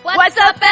What's up, LA?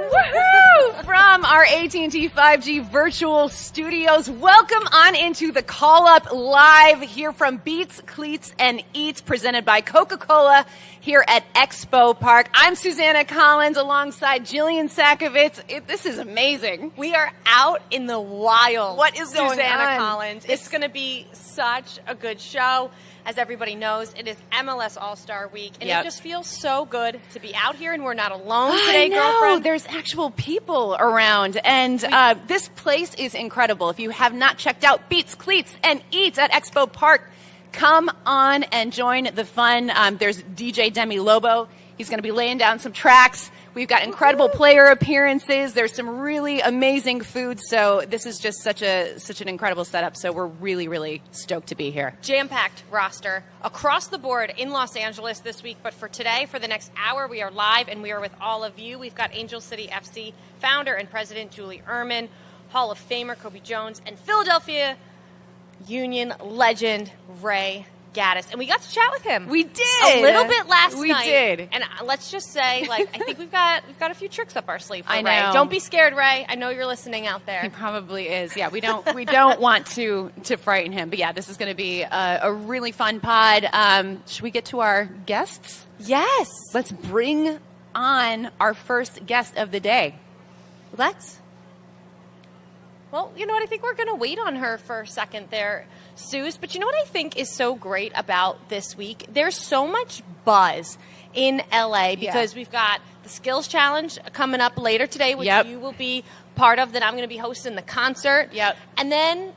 Woohoo! From our AT&T 5G virtual studios, welcome on into the Call Up Live here from Beats, Cleats, and Eats, presented by Coca-Cola here at Expo Park. I'm Susannah Collins alongside Jillian Sakovitz. This is amazing. We are out in the wild. What is going Susannah on? Collins. It's going to be such a good show. As everybody knows, it is MLS All-Star Week, and it just feels so good to be out here, and we're not alone today, girlfriend. There's actual people around, and this place is incredible. If you have not checked out Beats, Cleats, and Eats at Expo Park, come on and join the fun. There's DJ Demi Lobo. He's going to be laying down some tracks. We've got incredible player appearances. There's some really amazing food. So this is just such an incredible setup. So we're really, really stoked to be here. Jam-packed roster across the board in Los Angeles this week. But for today, for the next hour, we are live and we are with all of you. We've got Angel City FC founder and president Julie Uhrman, Hall of Famer Cobi Jones, and Philadelphia Union legend Ray Gaddis. And we got to chat with him. We did. A little bit last night. We did. And let's just say, I think we've got a few tricks up our sleeve for I know. Ray. Don't be scared, Ray. I know you're listening out there. He probably is. Yeah, we don't want to frighten him. But yeah, this is going to be a really fun pod. Should we get to our guests? Yes. Let's bring on our first guest of the day. Let's. Well, you know what? I think we're going to wait on her for a second there, Suze. But you know what I think is so great about this week? There's so much buzz in LA because we've got the Skills Challenge coming up later today, which you will be part of. Then I'm going to be hosting the concert. Yep. And then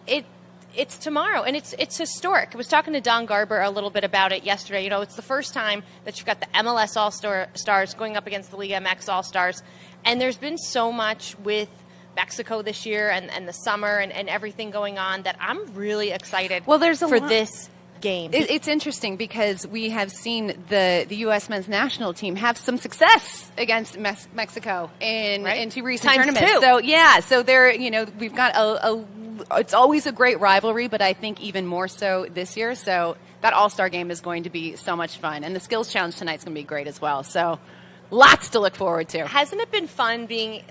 it's tomorrow, and it's historic. I was talking to Don Garber a little bit about it yesterday. You know, it's the first time that you've got the MLS All-Star Stars going up against the Liga MX All-Stars. And there's been so much with Mexico this year and the summer and everything going on that I'm really excited for this game. It's interesting because we have seen the U.S. men's national team have some success against Mexico in two recent tournaments. So they're, we've got it's always a great rivalry, but I think even more so this year. So that All-Star game is going to be so much fun. And the Skills Challenge tonight's going to be great as well. So lots to look forward to. Hasn't it been fun being,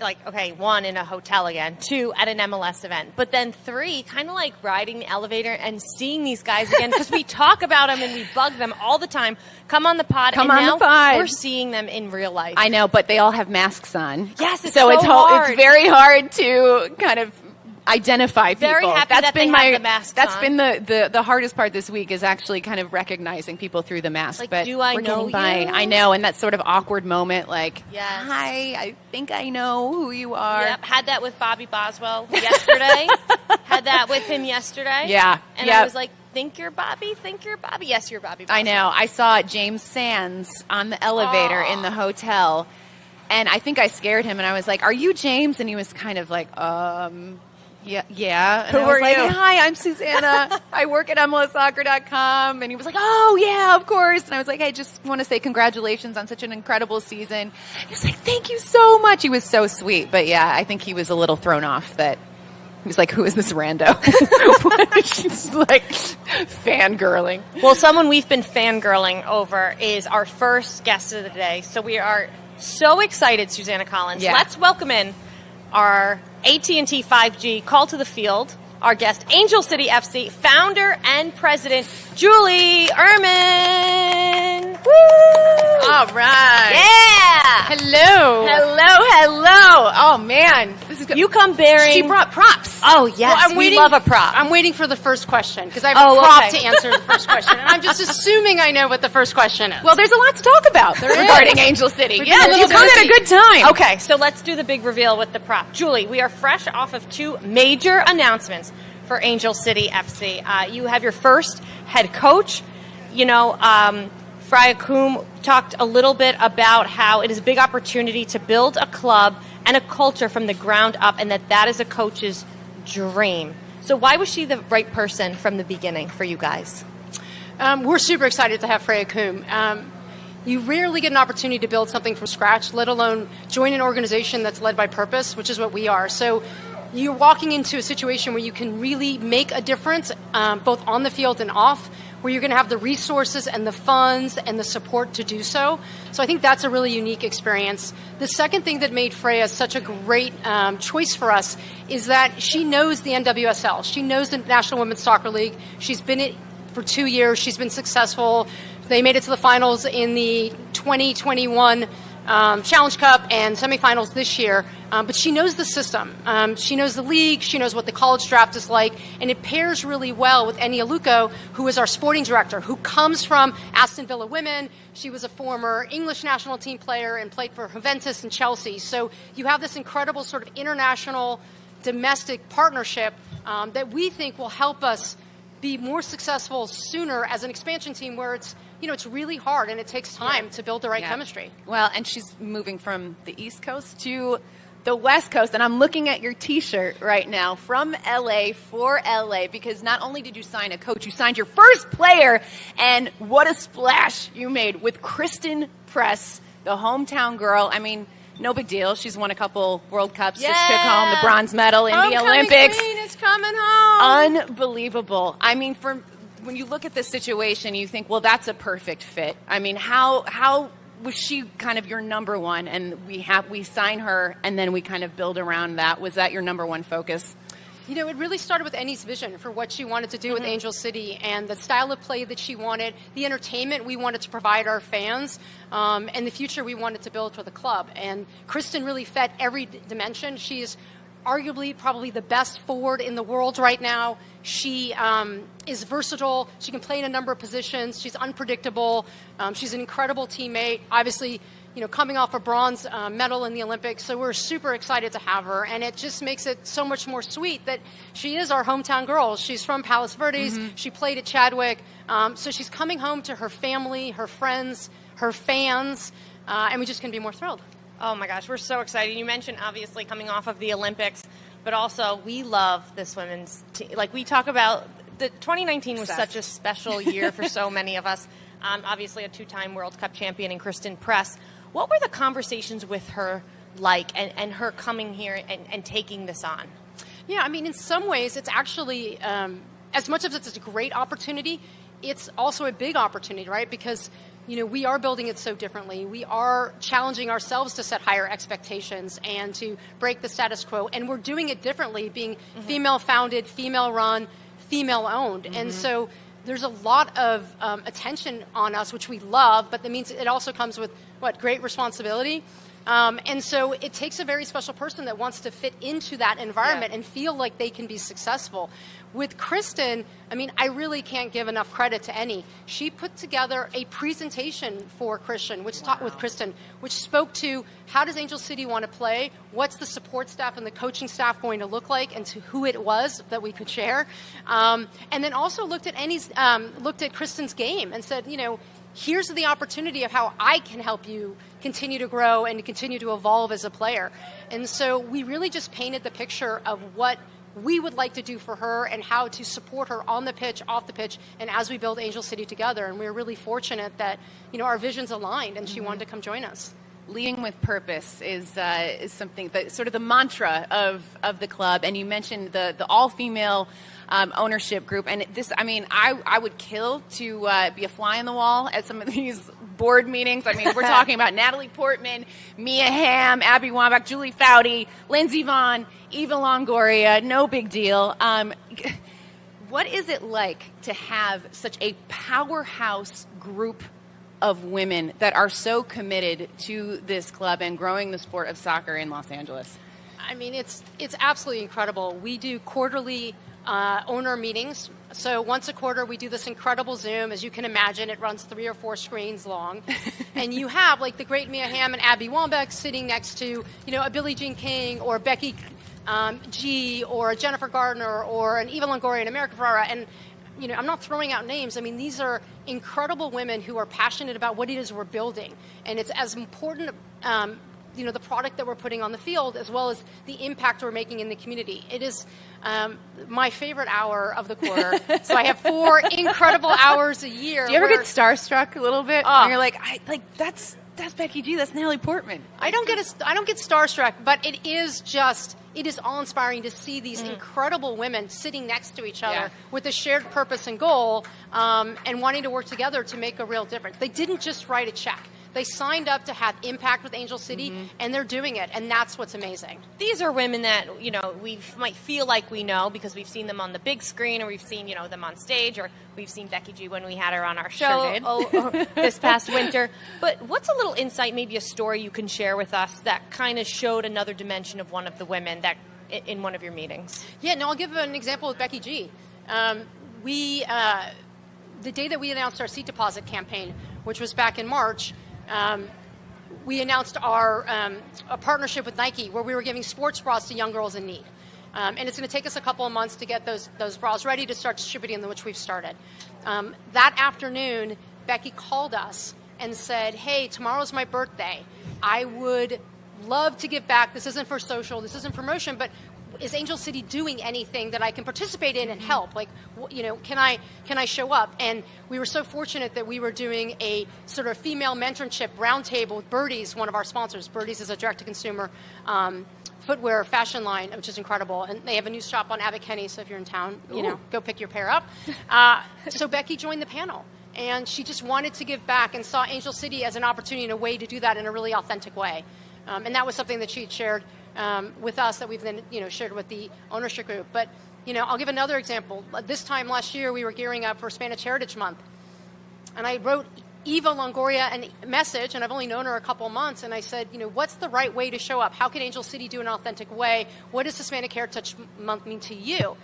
one, in a hotel again, two, at an MLS event, but then three, kind of like riding the elevator and seeing these guys again, because we talk about them and we bug them all the time. Come on the pod. We're seeing them in real life. I know, but they all have masks on. Yes, it's hard. It's very hard to kind of identify people. Very happy that they have the masks That's on. been the hardest part this week, is actually kind of recognizing people through the mask. Like, but do I know you? I know, and that sort of awkward moment, yes. Hi, I think I know who you are. Yep, had that with Bobby Boswell yesterday. Had that with him yesterday. Yeah. And I was like, think you're Bobby? Think you're Bobby? Yes, you're Bobby Boswell. I know. I saw James Sands on the elevator in the hotel, and I think I scared him, and I was like, are you James? And he was kind of like, Yeah. And Who I was are like, you? Hi, I'm Susannah. I work at MLSsoccer.com. And he was like, oh, yeah, of course. And I was like, I just want to say congratulations on such an incredible season. He was like, thank you so much. He was so sweet. But yeah, I think he was a little thrown off that he was like, who is this rando? She's like fangirling. Well, someone we've been fangirling over is our first guest of the day. So we are so excited, Susannah Collins. Yeah. Let's welcome in our AT&T 5G Call to the Field, our guest, Angel City FC founder and president, Julie Uhrman. Woo! All right. Yeah. Hello. Hello. Oh, man. This is good. You come bearing. She brought props. Oh, yes. We love a prop. I'm waiting for the first question because I have a prop to answer the first question. And I'm just assuming I know what the first question is. Well, there's a lot to talk about regarding Angel City. Yeah, you come at a good time. Okay, so let's do the big reveal with the prop. Julie, we are fresh off of two major announcements for Angel City FC. You have your first head coach. You know, Freya Coombe talked a little bit about how it is a big opportunity to build a club and a culture from the ground up, and that is a coach's dream. So why was she the right person from the beginning for you guys? We're super excited to have Freya Coombe. You rarely get an opportunity to build something from scratch, let alone join an organization that's led by purpose, which is what we are. So you're walking into a situation where you can really make a difference, both on the field and off, where you're going to have the resources and the funds and the support to do so. So I think that's a really unique experience. The second thing that made Freya such a great choice for us is that she knows the NWSL. She knows the National Women's Soccer League. She's been it for 2 years. She's been successful. They made it to the finals in the 2021 Challenge Cup and semifinals this year. But she knows the system. She knows the league. She knows what the college draft is like. And it pairs really well with Eni Aluko, who is our sporting director, who comes from Aston Villa Women. She was a former English national team player and played for Juventus and Chelsea. So you have this incredible sort of international domestic partnership that we think will help us be more successful sooner as an expansion team, where it's really hard and it takes time to build the right chemistry. Well, and she's moving from the East Coast to the West Coast, and I'm looking at your T-shirt right now, from LA for LA, because not only did you sign a coach, you signed your first player, and what a splash you made with Christen Press, the hometown girl. I mean, no big deal. She's won a couple World Cups, just took home the bronze medal in the Olympics. Queen is coming home. Unbelievable. I mean, when you look at this situation, you think, well, that's a perfect fit. I mean, how was she kind of your number one, and we sign her, and then we kind of build around that? Was that your number one focus? It really started with Eni's vision for what she wanted to do with Angel City and the style of play that she wanted, the entertainment we wanted to provide our fans, and the future we wanted to build for the club. And Christen really fed every dimension. She is arguably probably the best forward in the world right now. She is versatile. She can play in a number of positions. She's unpredictable. She's an incredible teammate. Obviously, coming off a bronze medal in the Olympics. So we're super excited to have her. And it just makes it so much more sweet that she is our hometown girl. She's from Palos Verdes. She played at Chadwick. So she's coming home to her family, her friends, her fans. And we just couldn't be more thrilled. Oh my gosh, we're so excited. You mentioned obviously coming off of the Olympics, but also we love this women's team. Like, we talk about, the 2019 was such a special year for so many of us. Obviously a two-time World Cup champion in Christen Press. What were the conversations with her like, and her coming here and taking this on? Yeah, I mean, in some ways it's actually, as much as it's a great opportunity, it's also a big opportunity, right? Because we are building it so differently. We are challenging ourselves to set higher expectations and to break the status quo. And we're doing it differently, being female-founded, female-run, female-owned. And so there's a lot of attention on us, which we love, but that means it also comes with, great responsibility. And so it takes a very special person that wants to fit into that environment and feel like they can be successful. With Christen, I mean, I really can't give enough credit to Eni. She put together a presentation for Christen, which spoke to how does Angel City want to play, what's the support staff and the coaching staff going to look like, and to who it was that we could share. And then also looked at Christen's game and said, here's the opportunity of how I can help you continue to grow and continue to evolve as a player. And so we really just painted the picture of what we would like to do for her and how to support her on the pitch, off the pitch, and as we build Angel City together. And we're really fortunate that, our visions aligned and she wanted to come join us. Leading with purpose is something that sort of the mantra of the club. And you mentioned the all-female ownership group. And this, I mean, I would kill to be a fly on the wall at some of these board meetings. I mean, we're talking about Natalie Portman, Mia Hamm, Abby Wambach, Julie Foudy, Lindsey Vonn, Eva Longoria. No big deal. What is it like to have such a powerhouse group of women that are so committed to this club and growing the sport of soccer in Los Angeles? I mean, it's absolutely incredible. We do quarterly owner meetings. So once a quarter, we do this incredible Zoom. As you can imagine, it runs 3 or 4 screens long. And you have, like, the great Mia Hamm and Abby Wambach sitting next to, a Billie Jean King or Becky G or a Jennifer Gardner or an Eva Longoria and America Ferrara. And, you know, I'm not throwing out names. I mean, these are incredible women who are passionate about what it is we're building. And it's as important, you know, the product that we're putting on the field as well as the impact we're making in the community. It is my favorite hour of the quarter. So I have 4 incredible hours a year. Do you ever get starstruck a little bit? When you're like, that's Becky G. That's Natalie Portman. I don't get starstruck, but it is awe-inspiring to see these incredible women sitting next to each other with a shared purpose and goal, and wanting to work together to make a real difference. They didn't just write a check. They signed up to have impact with Angel City, and they're doing it, and that's what's amazing. These are women that, you know, we might feel like we know because we've seen them on the big screen, or we've seen, you know, them on stage, or we've seen Becky G when we had her on our show this past winter. But what's a little insight, maybe a story you can share with us that kind of showed another dimension of one of the women that in one of your meetings? Yeah, no, I'll give an example with Becky G. The day that we announced our seat deposit campaign, which was back in March, we announced our a partnership with Nike where we were giving sports bras to young girls in need. And it's going to take us a couple of months to get those bras ready to start distributing them, which we've started. That afternoon, Becky called us and said, hey, tomorrow's my birthday. I would love to give back. This isn't for social, this isn't for promotion, but is Angel City doing anything that I can participate in and help? Like, you know, can I show up? And we were so fortunate that we were doing a sort of female mentorship roundtable with Birdies, one of our sponsors. Birdies is a direct-to-consumer footwear fashion line, which is incredible. And they have a new shop on Abbot Kinney, so if you're in town, you know, go pick your pair up. So Becky joined the panel. And she just wanted to give back and saw Angel City as an opportunity and a way to do that in a really authentic way. And that was something that she had shared with us that we've then, you know, shared with the ownership group. But, you know, I'll give another example. This time last year, we were gearing up for Spanish Heritage Month. And I wrote Eva Longoria a message, and I've only known her a couple months, and I said, you know, what's the right way to show up? How can Angel City do an authentic way? What does Hispanic Heritage Month mean to you?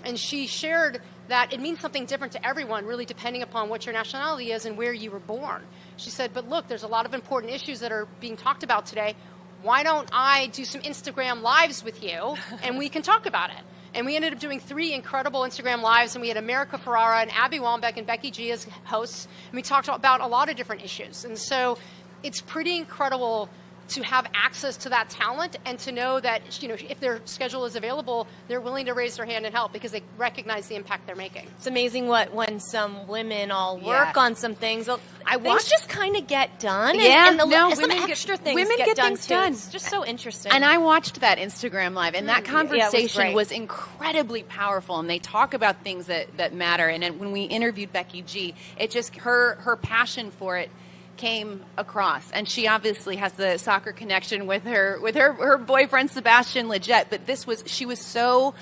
And she shared that it means something different to everyone, really depending upon what your nationality is and where you were born. She said, but look, there's a lot of important issues that are being talked about today. Why don't I do some Instagram lives with you and we can talk about it? And we ended up doing 3 incredible Instagram lives, and we had America Ferrara and Abby Wambach and Becky G as hosts, and we talked about a lot of different issues. And so it's pretty incredible to have access to that talent and to know that, you know, if their schedule is available, they're willing to raise their hand and help because they recognize the impact they're making. It's amazing when some women all work on some things, things just kind of get done. Yeah, and some extra things get done too. It's just so interesting. And I watched that Instagram live, and that conversation was incredibly powerful. And they talk about things that matter. And when we interviewed Becky G, it just her passion for it came across, and she obviously has the soccer connection with her boyfriend Sebastian Leggett, but she was so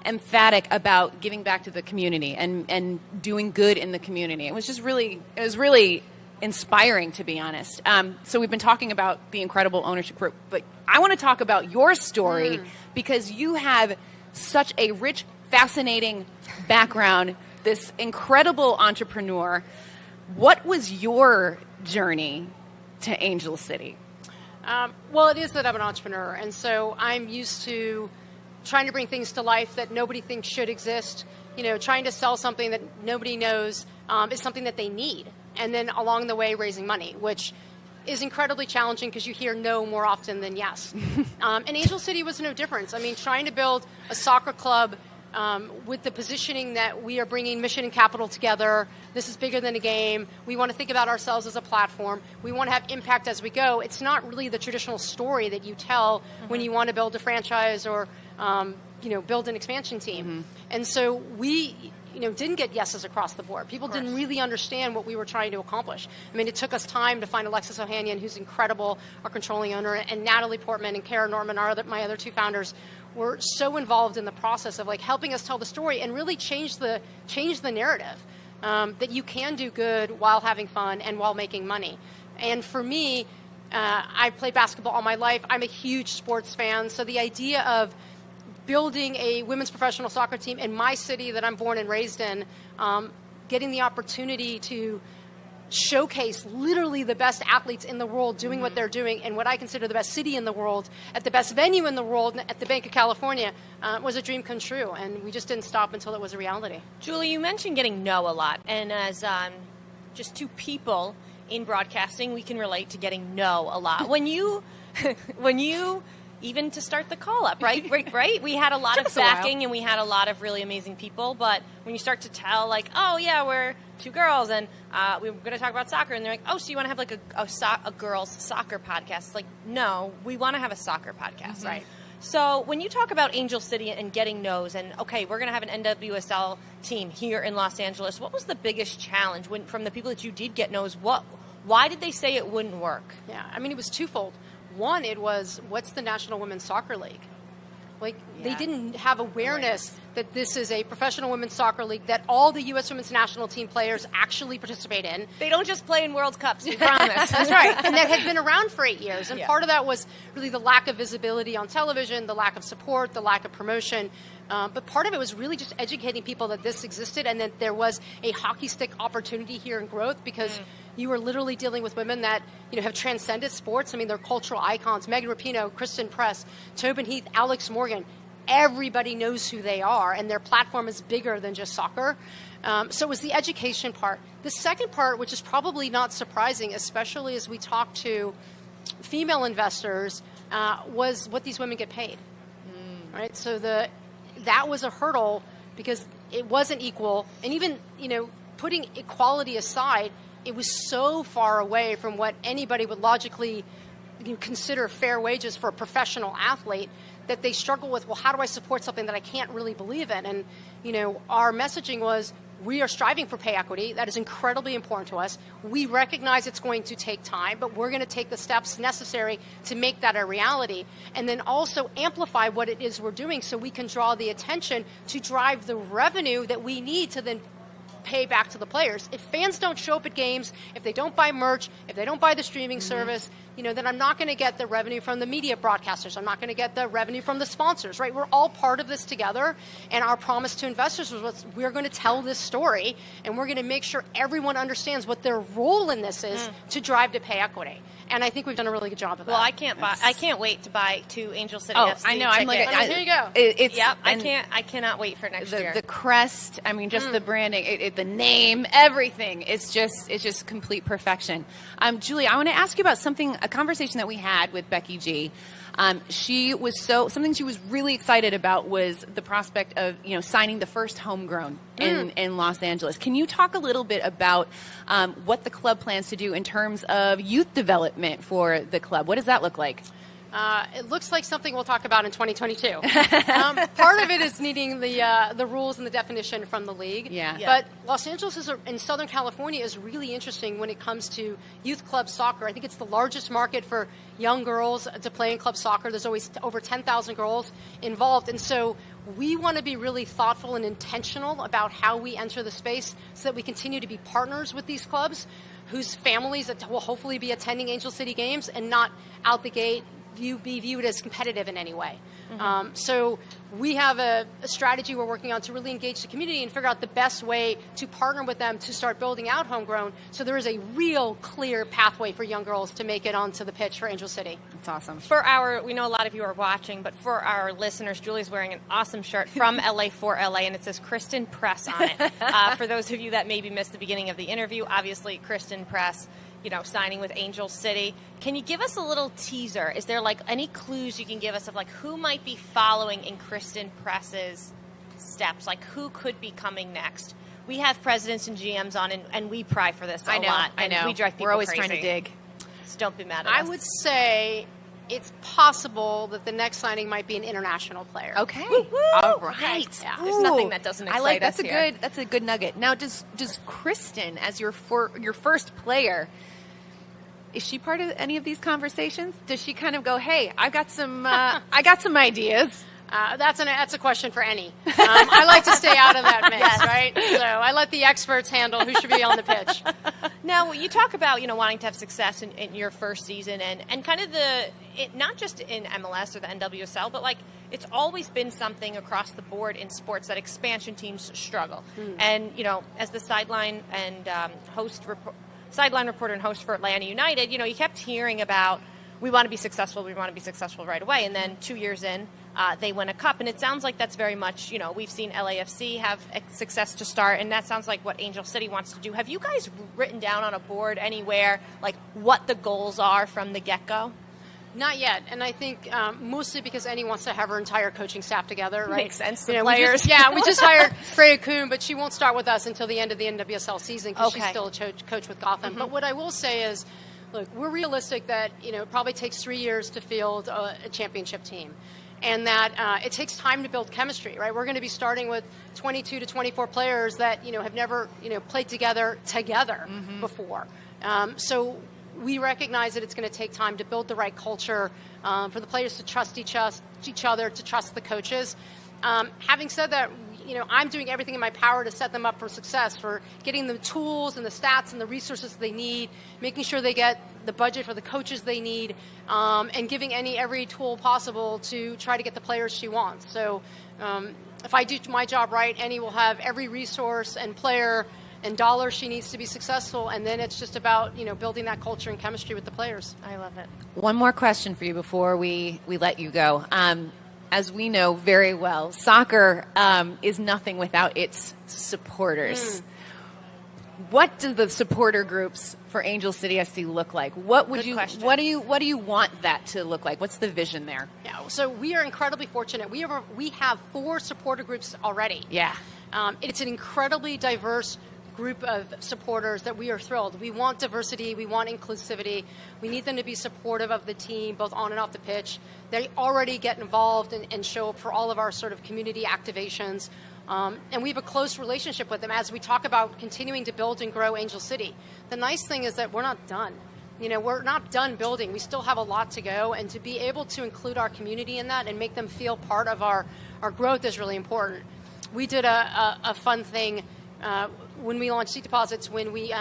emphatic about giving back to the community and doing good in the community. It was really inspiring, to be honest. So we've been talking about the incredible ownership group, but I want to talk about your story because you have such a rich, fascinating background, this incredible entrepreneur. What was your journey to Angel City? Well, it is that I'm an entrepreneur, and so I'm used to trying to bring things to life that nobody thinks should exist. You know, trying to sell something that nobody knows is something that they need, and then along the way raising money, which is incredibly challenging because you hear no more often than yes. And Angel City was no difference. I mean, trying to build a soccer club with the positioning that we are bringing mission and capital together. This is bigger than a game. We want to think about ourselves as a platform. We want to have impact as we go. It's not really the traditional story that you tell when you want to build a franchise or build an expansion team. And so we didn't get yeses across the board. People didn't really understand what we were trying to accomplish. I mean, it took us time to find Alexis Ohanian, who's incredible, our controlling owner, and Natalie Portman and Kara Norman, my other 2 founders, were so involved in the process of helping us tell the story and really change the narrative that you can do good while having fun and while making money. And for me, I played basketball all my life. I'm a huge sports fan, so the idea of building a women's professional soccer team in my city that I'm born and raised in, getting the opportunity to showcase literally the best athletes in the world doing what they're doing in what I consider the best city in the world, at the best venue in the world, at the Bank of California, was a dream come true. And we just didn't stop until it was a reality. Julie, you mentioned getting no a lot. And as just two people in broadcasting, we can relate to getting no a lot. When you even to start the call-up, right? We had a lot of backing and we had a lot of really amazing people, but when you start to tell, like, oh, yeah, we're two girls and we were going to talk about soccer, and they're like, oh, so you want to have, like, a girls' soccer podcast? It's like, no, we want to have a soccer podcast. Mm-hmm. Right. So when you talk about Angel City and getting no's and, okay, we're going to have an NWSL team here in Los Angeles, what was the biggest challenge from the people that you did get no's? Why did they say it wouldn't work? Yeah, I mean, it was twofold. One, it was, what's the National Women's Soccer League? Like, they didn't have awareness that this is a professional women's soccer league that all the U.S. women's national team players actually participate in. They don't just play in World Cups, we promise. That's right. And that had been around for 8 years. And part of that was really the lack of visibility on television, the lack of support, the lack of promotion. But part of it was really just educating people that this existed and that there was a hockey stick opportunity here in growth, because you were literally dealing with women that have transcended sports. I mean, they're cultural icons. Megan Rapinoe, Christen Press, Tobin Heath, Alex Morgan. Everybody knows who they are, and their platform is bigger than just soccer. So it was the education part. The second part, which is probably not surprising, especially as we talk to female investors, was what these women get paid. Right? So that was a hurdle because it wasn't equal. And even, putting equality aside, it was so far away from what anybody would logically consider fair wages for a professional athlete that they struggle with, well, how do I support something that I can't really believe in? And, our messaging was, we are striving for pay equity. That is incredibly important to us. We recognize it's going to take time, but we're going to take the steps necessary to make that a reality. And then also amplify what it is we're doing so we can draw the attention to drive the revenue that we need to then pay back to the players. If fans don't show up at games, if they don't buy merch, if they don't buy the streaming service, then I'm not going to get the revenue from the media broadcasters. I'm not going to get the revenue from the sponsors, right? We're all part of this together, and our promise to investors was we're going to tell this story, and we're going to make sure everyone understands what their role in this is to drive to pay equity. And I think we've done a really good job of that. Well, I can't wait to buy 2 Angel City FC I know. I'm like, here you go. I cannot wait for next year. The crest, I mean, just the branding, the name, everything. It's just complete perfection. Julie, I want to ask you about a conversation that we had with Becky G. Something she was really excited about was the prospect of, signing the first homegrown in Los Angeles. Can you talk a little bit about what the club plans to do in terms of youth development for the club? What does that look like? It looks like something we'll talk about in 2022. Part of it is needing the rules and the definition from the league. Yeah. But Los Angeles in Southern California is really interesting when it comes to youth club soccer. I think it's the largest market for young girls to play in club soccer. There's always over 10,000 girls involved. And so we want to be really thoughtful and intentional about how we enter the space so that we continue to be partners with these clubs whose families will hopefully be attending Angel City games and not out the gate be viewed as competitive in any way. So we have a strategy we're working on to really engage the community and figure out the best way to partner with them to start building out homegrown, so there is a real clear pathway for young girls to make it onto the pitch for Angel City. That's awesome. We know a lot of you are watching, but for our listeners, Julie's wearing an awesome shirt from LA for LA, and it says Christen Press on it. For those of you that maybe missed the beginning of the interview, obviously Christen Press, signing with Angel City. Can you give us a little teaser? Is there any clues you can give us of who might be following in Christen Press's steps? Who could be coming next? We have presidents and GMs on, and we pry for this a lot. I know. We drive people We're always crazy. trying to dig. So don't be mad at us. I would say it's possible that the next signing might be an international player. Okay. Woo-woo. All right. Yeah. There's nothing that doesn't excite us here. That's a good nugget. Now, does Christen, as your first player, is she part of any of these conversations? Does she kind of go, "Hey, I've got some ideas"? That's a question for any. I like to stay out of that mix, right? So I let the experts handle who should be on the pitch. Now, you talk about wanting to have success in your first season and kind of not just in MLS or the NWSL, but it's always been something across the board in sports that expansion teams struggle. And as the sideline and host sideline reporter and host for Atlanta United, you know, you kept hearing about, we want to be successful right away. And then 2 years in, they win a cup. And it sounds like that's very much, you know, we've seen LAFC have success to start, and that sounds like what Angel City wants to do. Have you guys written down on a board anywhere, like, what the goals are from the get-go? Not yet, and I think mostly because Annie wants to have her entire coaching staff together, right? Makes sense. The players. We just hired Freya Coombe, but she won't start with us until the end of the NWSL season because she's still a coach with Gotham. But what I will say is, look, we're realistic that, you know, it probably takes 3 years to field a championship team, and that it takes time to build chemistry, right? We're going to be starting with 22 to 24 players that, you know, have never, you know, played together before. So we recognize that it's going to take time to build the right culture, for the players to trust each other, to trust the coaches. Having said that, you know, I'm doing everything in my power to set them up for success, for getting the tools and the stats and the resources they need, making sure they get the budget for the coaches they need, and giving Annie every tool possible to try to get the players she wants. So if I do my job right, Annie will have every resource and player and dollar she needs to be successful, and then it's just about, you know, building that culture and chemistry with the players. I love it. One more question for you before we let you go. As we know very well, soccer is nothing without its supporters. What do the supporter groups for Angel City FC look like? What would question. What do you want that to look like? What's the vision there? Yeah, so we are incredibly fortunate. We have 4 supporter groups already. Yeah. It's an incredibly diverse group of supporters that we are thrilled. We want diversity. We want inclusivity. We need them to be supportive of the team, both on and off the pitch. They already get involved and show up for all of our sort of community activations. And we have a close relationship with them as we talk about continuing to build and grow Angel City. The nice thing is that we're not done. You know, we're not done building. We still have a lot to go, and to be able to include our community in that and make them feel part of our growth is really important. We did a fun thing when we launched seat deposits, when we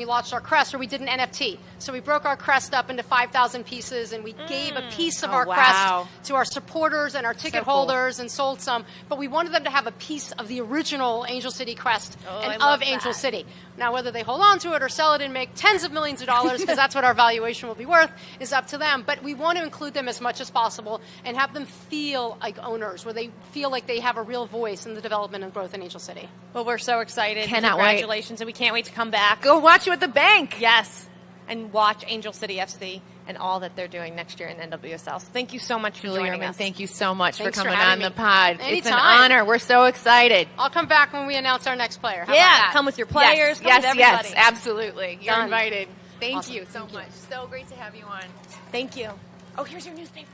launched our crest, or we did an NFT. So we broke our crest up into 5,000 pieces, and we gave a piece of our crest to our supporters and our ticket holders and sold some. But we wanted them to have a piece of the original Angel City crest and of Angel City. Now, whether they hold on to it or sell it and make tens of millions of dollars, because that's what our valuation will be worth, is up to them. But we want to include them as much as possible and have them feel like owners, where they feel like they have a real voice in the development and growth in Angel City. Well, we're so excited. Cannot Congratulations, and we can't wait to come back. Go watch you at the bank. Yes, and watch Angel City FC and all that they're doing next year in NWSL. So thank you so much for joining us. Thank you so much Thanks for coming for on having the me. pod. Anytime. It's an honor. We're so excited. I'll come back when we announce our next player. How about Yeah, that? come with your players. Come with everybody. Yes, absolutely. You're Done. invited. Thank Awesome. you so much. So great to have you on. Thank you. Oh, here's your newspaper.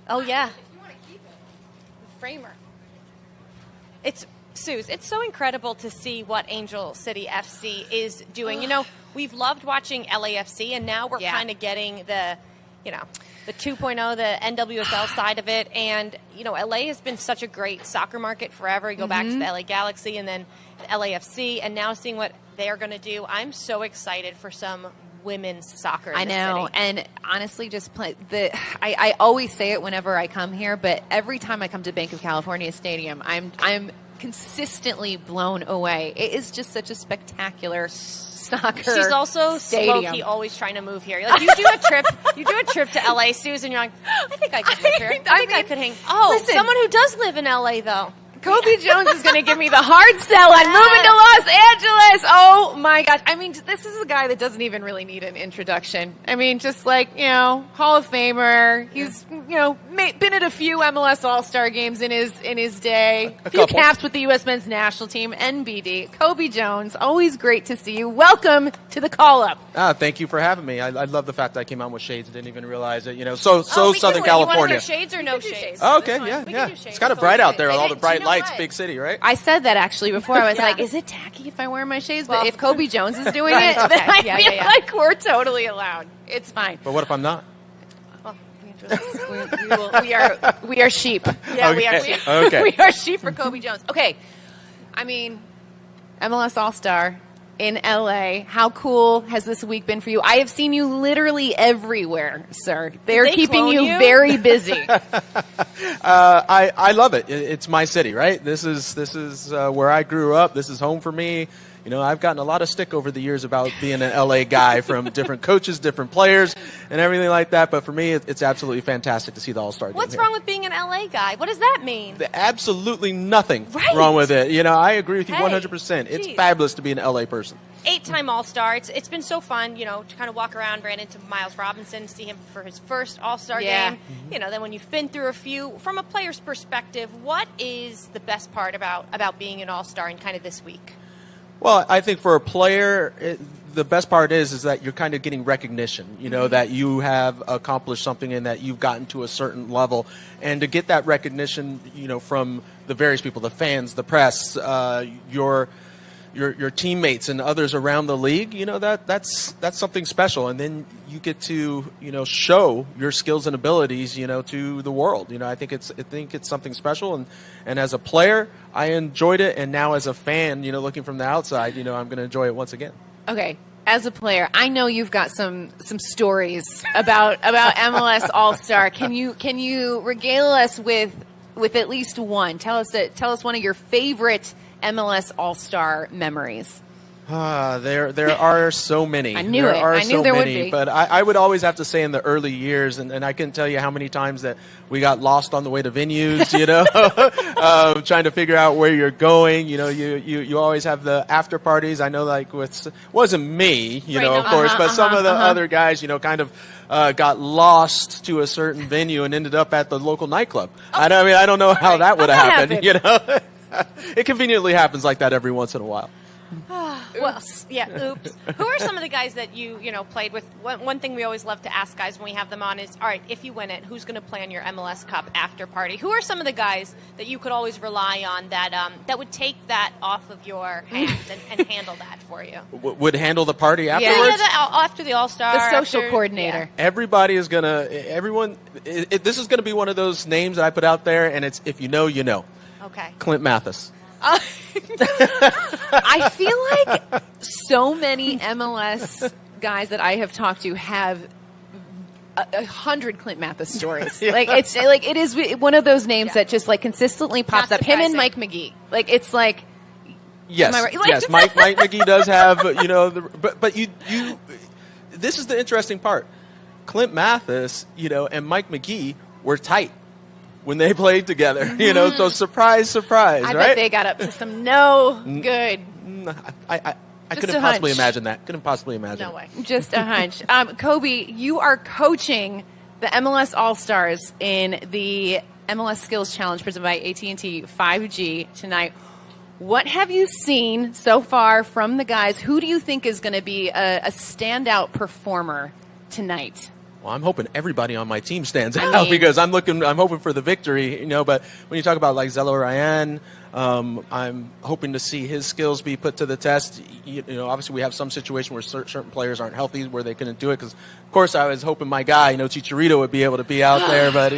Oh, yeah. If you want to keep it. The framer. Suze, it's so incredible to see what Angel City FC is doing. You know, we've loved watching LAFC, and now we're kind of getting the 2.0, the NWSL side of it. And, you know, LA has been such a great soccer market forever. You go back to the LA Galaxy and then the LAFC, and now seeing what they're going to do. I'm so excited for some women's soccer in I the know, city. and honestly, just I always say it whenever I come here, but every time I come to Bank of California Stadium, I'm consistently blown away. It is just such a spectacular soccer. She's also stadium. low-key always trying to move here. Like, you do a trip to LA, Suze, and you're like, I think I could live here. I think I could hang. Oh, listen, someone who does live in LA though. Cobi Jones is going to give me the hard sell on moving to Los Angeles. Oh, my gosh. I mean, this is a guy that doesn't even really need an introduction. I mean, just like, you know, Hall of Famer. He's, you know, been at a few MLS All-Star games in his day. A few caps with the U.S. men's national team, NBD. Cobi Jones, always great to see you. Welcome to the call-up. Thank you for having me. I love the fact that I came on with shades and didn't even realize it. You know, so Southern You California. want to do shades or no shades? Oh, okay, yeah. It's kind of bright out there with all the bright lights. Big city, right? I said that actually before. I was like, is it tacky if I wear my shades? But if Cobi Jones is doing it, then I feel like we're totally allowed. It's fine. But what if I'm not? We are sheep. Yeah, okay. we are sheep. Okay. We are sheep for Cobi Jones. Okay. I mean, MLS All-Star in LA. How cool has this week been for you? I have seen you literally everywhere, sir. They're they keeping clone you you? very busy. I love it. It's my city, right? This is where I grew up. This is home for me. I've gotten a lot of stick over the years about being an LA guy from different coaches, different players, and everything like that. But for me, it's absolutely fantastic to see the All-Star Game. What's here. wrong with being an LA guy? What does that mean? Absolutely nothing Right. wrong with it. I agree with you Hey, 100%. It's geez. fabulous to be an LA person. 8-time All-Star. It's been so fun, to kind of walk around. Ran into Miles Robinson, see him for his first All-Star Yeah. game. Then when you've been through a few, from a player's perspective, what is the best part about being an All-Star in kind of this week? Well, I think for a player, the best part is that you're kind of getting recognition, that you have accomplished something and that you've gotten to a certain level. And to get that recognition, from the various people, the fans, the press, your teammates and others around the league, that's something special. And then you get to, show your skills and abilities, to the world. I think it's something special. And as a player, I enjoyed it. And now as a fan, looking from the outside, I'm going to enjoy it once again. Okay. As a player, I know you've got some stories about MLS All-Star. Can you regale us with at least one? Tell us one of your favorite MLS All-Star memories. There are so many. I knew there would be. But I would always have to say in the early years, and I couldn't tell you how many times that we got lost on the way to venues, trying to figure out where you're going. You always have the after parties. I know, wasn't me, of course, but some of the other guys, kind of got lost to a certain venue and ended up at the local nightclub. I don't know how that would have happened. It conveniently happens like that every once in a while. Well, yeah, oops. Who are some of the guys that you played with? One thing we always love to ask guys when we have them on is, all right, if you win it, who's going to plan your MLS Cup after party? Who are some of the guys that you could always rely on that would take that off of your hands and handle that for you? Would handle the party afterwards? Yeah, after the All-Star. The social coordinator. Yeah. Everybody is going to – this is going to be one of those names that I put out there, and it's if you know, you know. Okay. Clint Mathis. I feel like so many MLS guys that I have talked to have 100 Clint Mathis stories. Yeah. It is one of those names that just consistently pops Not up. Him and surprising. Mike McGee. It's like. Yes, Am I right? yes. Mike McGee does have, but you. This is the interesting part. Clint Mathis, and Mike McGee were tight when they played together. So surprise, I right? bet they got up to some no good. I Just couldn't a possibly hunch. imagine that. Couldn't possibly imagine. No way. Just a hunch. Cobi, you are coaching the MLS All-Stars in the MLS Skills Challenge presented by AT&T 5G tonight. What have you seen so far from the guys? Who do you think is going to be a standout performer tonight? Well, I'm hoping everybody on my team stands out because I'm hoping for the victory, But when you talk about Zelo Ryan, I'm hoping to see his skills be put to the test. Obviously we have some situation where certain players aren't healthy where they couldn't do it. Because of course I was hoping my guy, Chicharito, would be able to be out there, but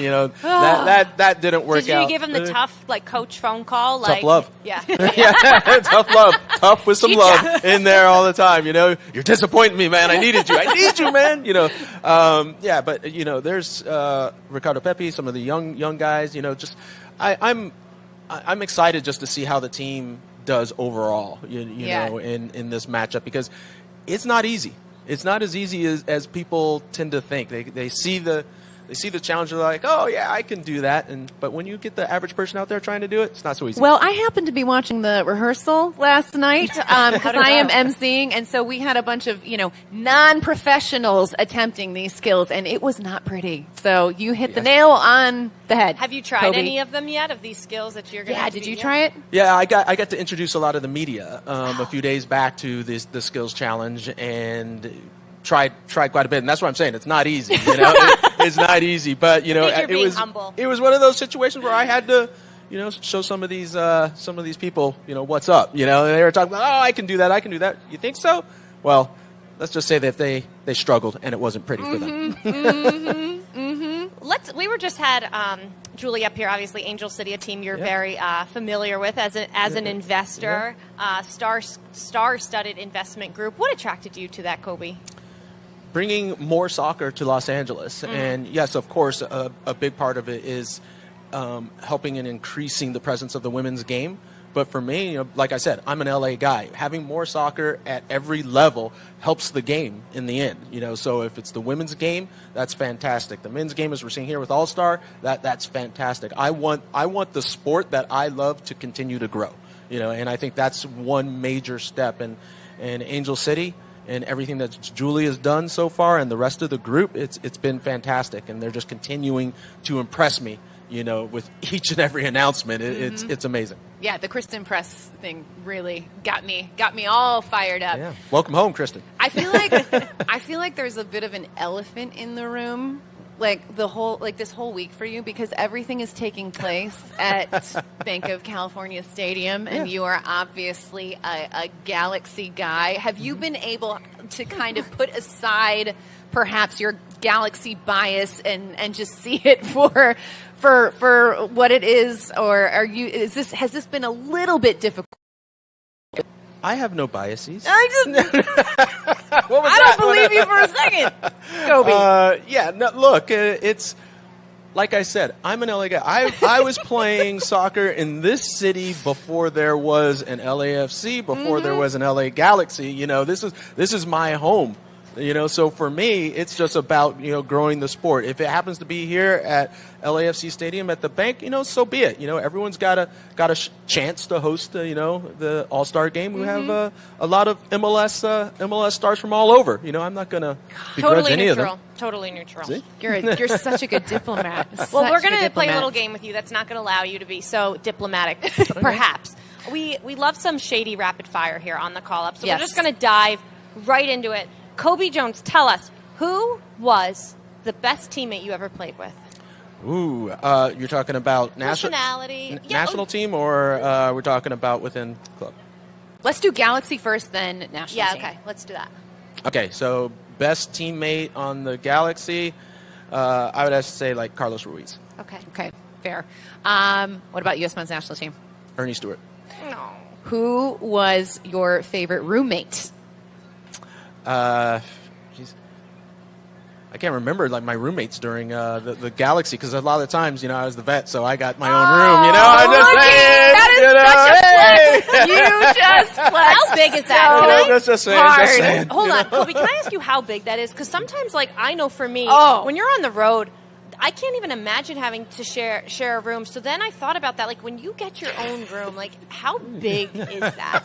that didn't work out. Did you give him the tough coach phone call? Tough love. Yeah. Yeah, tough love. Tough with some love in there all the time. You're disappointing me, man. I needed you. I need you, man. But there's Ricardo Pepi, some of the young guys. I'm excited just to see how the team does overall. In this matchup because it's not easy. It's not as easy as people tend to think. They see the challenge. They're like, oh yeah, I can do that. But when you get the average person out there trying to do it, it's not so easy. Well, I happened to be watching the rehearsal last night because I am emceeing, and so we had a bunch of non-professionals attempting these skills, and it was not pretty. So you hit the nail on the head. Have you tried Cobi. any of them yet, of these skills that you're going to Yeah, did you try it? Yeah, I got to introduce a lot of the media a few days back to the Skills Challenge and tried quite a bit, and that's what I'm saying. It's not easy, it's not easy, but humble. It was one of those situations where I had to, show some of these people, what's up. They were talking about, oh, I can do that. You think so? Well, let's just say that they struggled, and it wasn't pretty for them. We were just had Julie up here, obviously Angel City, a team you're very familiar with as an investor, star-studded investment group. What attracted you to that, Cobi? Bringing more soccer to Los Angeles. And yes, of course, a big part of it is helping and increasing the presence of the women's game. But for me, like I said, I'm an LA guy. Having more soccer at every level helps the game in the end. So if it's the women's game, that's fantastic. The men's game, as we're seeing here with All-Star, that's fantastic. I want the sport that I love to continue to grow. And I think that's one major step. And Angel City and everything that Julie has done so far, and the rest of the group, it's been fantastic. And they're just continuing to impress me. With each and every announcement, it's amazing. Yeah, the Christen press thing really got me all fired up. Yeah. Welcome home, Christen. I feel like there's a bit of an elephant in the room, this whole week for you, because everything is taking place at Bank of California Stadium, and you are obviously a Galaxy guy. Have you been able to kind of put aside perhaps your Galaxy bias and just see it for what it is, or has this been a little bit difficult? I have no biases. I don't believe you for a second, Cobi. Look, it's like I said, I'm an LA guy. I was playing soccer in this city before there was an LAFC, before there was an LA Galaxy. This is my home. So for me, it's just about, growing the sport. If it happens to be here at LAFC Stadium at the Bank, so be it. Everyone's got a chance to host, the All-Star Game. We have a lot of MLS stars from all over. I'm not going to begrudge any of them. Totally neutral. See? You're such a good diplomat. Well, we're going to play a little game with you that's not going to allow you to be so diplomatic, perhaps. We love some Shady rapid fire here on the call-up, so we're just going to dive right into it. Cobi Jones, tell us, who was the best teammate you ever played with? Ooh, you're talking about national team, or we're talking about within club? Let's do Galaxy first, then national team. Okay, let's do that. Okay, so best teammate on the Galaxy, I would have to say Carlos Ruiz. Okay, fair. What about U.S. men's national team? Ernie Stewart. No. Who was your favorite roommate? I can't remember my roommates during the Galaxy, because a lot of the times I was the vet, so I got my own room. I'm just saying. That is such a flex. You just flexed. How big is that? Just saying. Hold on, Cobi. Can I ask you how big that is? Because sometimes, I know for me, when you're on the road, I can't even imagine having to share a room. So then I thought about that. When you get your own room, how big is that?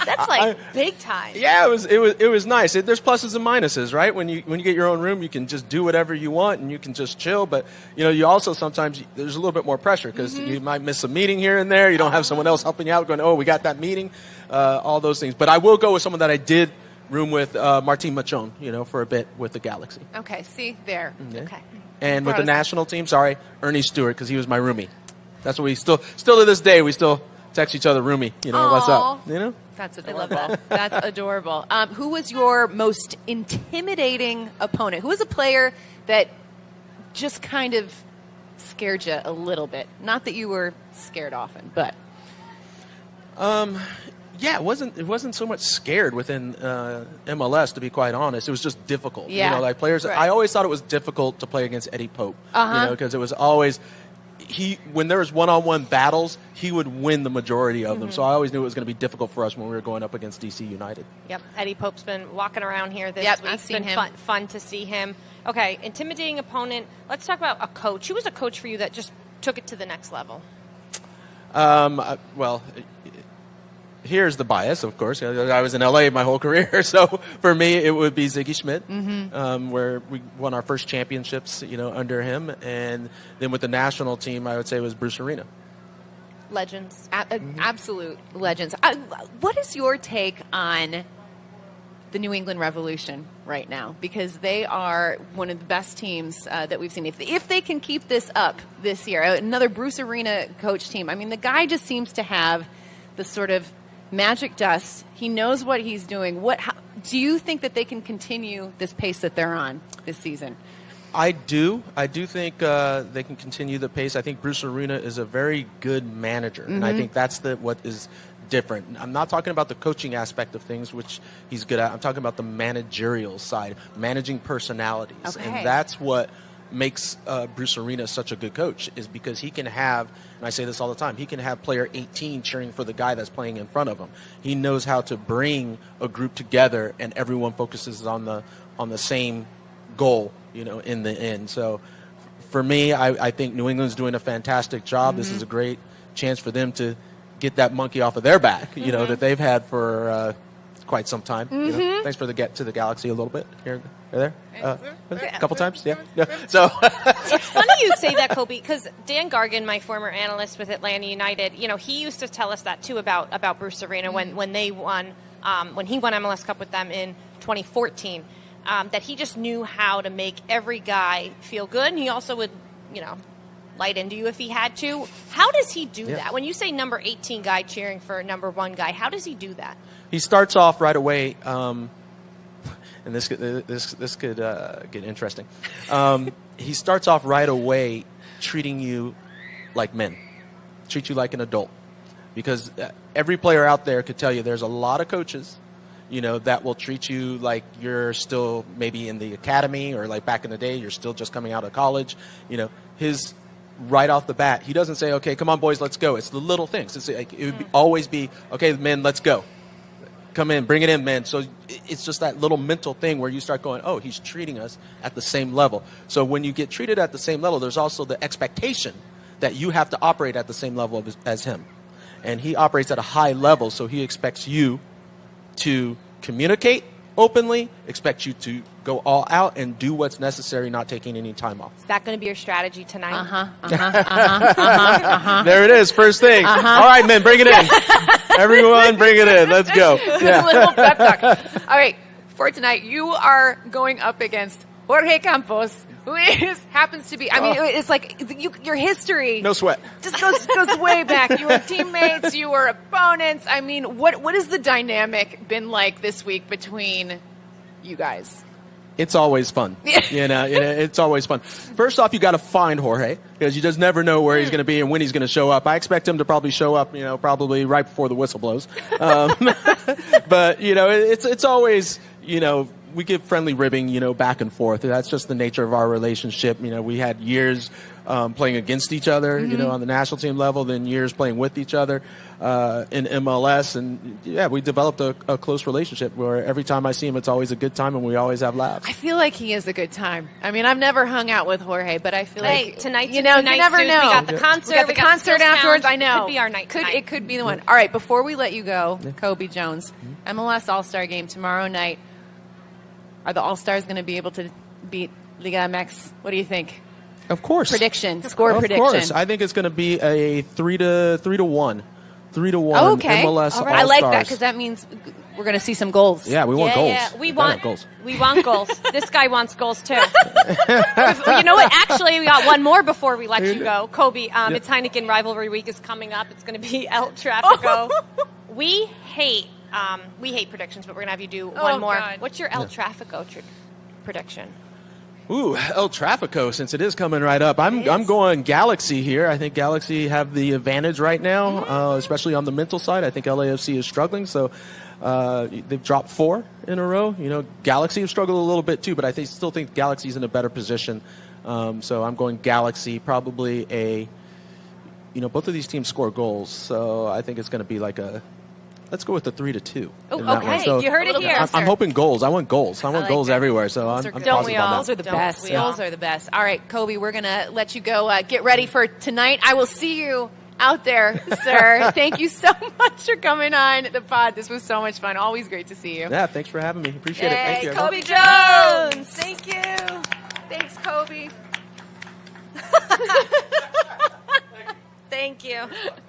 That's big time. Yeah, it was nice. There's pluses and minuses, right? When you get your own room, you can just do whatever you want and you can just chill. But you also sometimes there's a little bit more pressure, because you might miss a meeting here and there. You don't have someone else helping you out, going, "Oh, we got that meeting," all those things. But I will go with someone that I did room with, Martin Machon, for a bit with the Galaxy. Okay, see there. Yeah. Okay. And with the national team, Ernie Stewart, because he was my roomie. That's what we still to this day, we still text each other roomie. What's up? That's adorable. That's adorable. Who was your most intimidating opponent? Who was a player that just kind of scared you a little bit? Not that you were scared often, but. Yeah, it wasn't so much scared within MLS, to be quite honest. It was just difficult. Yeah. Players. Right. I always thought it was difficult to play against Eddie Pope. Because it was always when there was one-on-one battles, he would win the majority of them. So I always knew it was going to be difficult for us when we were going up against DC United. Yep, Eddie Pope's been walking around here this week. I've seen him. Fun to see him. Okay, intimidating opponent. Let's talk about a coach. Who was a coach for you that just took it to the next level? Here's the bias, of course. I was in LA my whole career, so for me it would be Ziggy Schmidt, where we won our first championships, under him, and then with the national team, I would say it was Bruce Arena. Legends, absolute legends. What is your take on the New England Revolution right now? Because they are one of the best teams that we've seen. If they can keep this up this year, another Bruce Arena coach team. I mean, the guy just seems to have the sort of magic dust. He knows what he's doing. Do you think that they can continue this pace that they're on this season? I do think they can continue the pace. I think Bruce Arena is a very good manager, and I think that's what is different. I'm not talking about the coaching aspect of things, which he's good at. I'm talking about the managerial side, managing personalities, and that's what makes Bruce Arena such a good coach is because he can have, and I say this all the time, he can have player 18 cheering for the guy that's playing in front of him. He knows how to bring a group together and everyone focuses on the same goal, in the end. So for me, I think New England's doing a fantastic job. This is a great chance for them to get that monkey off of their back, that they've had for quite some time. Thanks for the get to the Galaxy a little bit here or there. A couple times, yeah. So it's funny you say that, Cobi, because Dan Gargan, my former analyst with Atlanta United, he used to tell us that too about Bruce Arena when they won, when he won MLS Cup with them in 2014, that he just knew how to make every guy feel good, and he also would, light into you if he had to. How does he do that? When you say number 18 guy cheering for number 1 guy, how does he do that? He starts off right away, and this could get interesting. He starts off right away treating you like men, treat you like an adult, because every player out there could tell you there's a lot of coaches, that will treat you like you're still maybe in the academy or like back in the day you're still just coming out of college. His right off the bat, he doesn't say, okay, come on, boys, let's go. It's the little things. It's like, it would always be, okay, men, let's go. Come in, bring it in, man. So it's just that little mental thing where you start going, oh, he's treating us at the same level. So when you get treated at the same level, there's also the expectation that you have to operate at the same level as him. And he operates at a high level, so he expects you to communicate openly, expect you to go all out and do what's necessary, not taking any time off. Is that going to be your strategy tonight? There it is, first thing. All right, men, bring it in. Everyone, bring it in. Let's go. Yeah. Little pep talk. All right, for tonight, you are going up against Jorge Campos, who happens to be, it's like your history. No sweat. Just goes way back. You were teammates, you were opponents. What has the dynamic been like this week between you guys? It's always fun. It's always fun. First off, you got to find Jorge because you just never know where he's going to be and when he's going to show up. I expect him to probably show up, probably right before the whistle blows. But, it's always, we give friendly ribbing, back and forth. That's just the nature of our relationship. We had years playing against each other, on the national team level, then years playing with each other in MLS. And, we developed a close relationship where every time I see him, it's always a good time and we always have laughs. I feel like he is a good time. I've never hung out with Jorge, but I feel like tonight, you never know. We got the concert. We got the concert afterwards. I know. Could be our night. It could be the one. All right, before we let you go, Cobi Jones, MLS All-Star Game tomorrow night. Are the All-Stars going to be able to beat Liga MX? What do you think? Of course. Prediction. Of Prediction. I think it's going to be a 3-1. 3-1 okay. MLS All right. I like that because that means we're going to see some goals. Yeah, we want goals. Yeah. We want goals. We want goals. This guy wants goals too. You know what? Actually, we got one more before we let you go. Cobi, it's Heineken Rivalry Week is coming up. It's going to be El Tráfico. We hate predictions, but we're going to have you do one more. God. What's your El Tráfico prediction? Ooh, El Tráfico, since it is coming right up. I'm going Galaxy here. I think Galaxy have the advantage right now, especially on the mental side. I think LAFC is struggling, so they've dropped 4 in a row. Galaxy have struggled a little bit too, but I still think Galaxy's in a better position. So I'm going Galaxy, probably both of these teams score goals, so I think it's going to be like let's go with the 3-2. Oh, okay. So you heard it here. I'm hoping goals. I want goals. I want goals everywhere. So I'm positive on that. Goals are the best. Goals are the best. All right, Cobi, we're going to let you go. Get ready for tonight. I will see you out there, sir. Thank you so much for coming on the pod. This was so much fun. Always great to see you. Yeah, thanks for having me. Appreciate it. Thank you. Cobi Jones. Thank you. Thanks, Cobi. Thank you.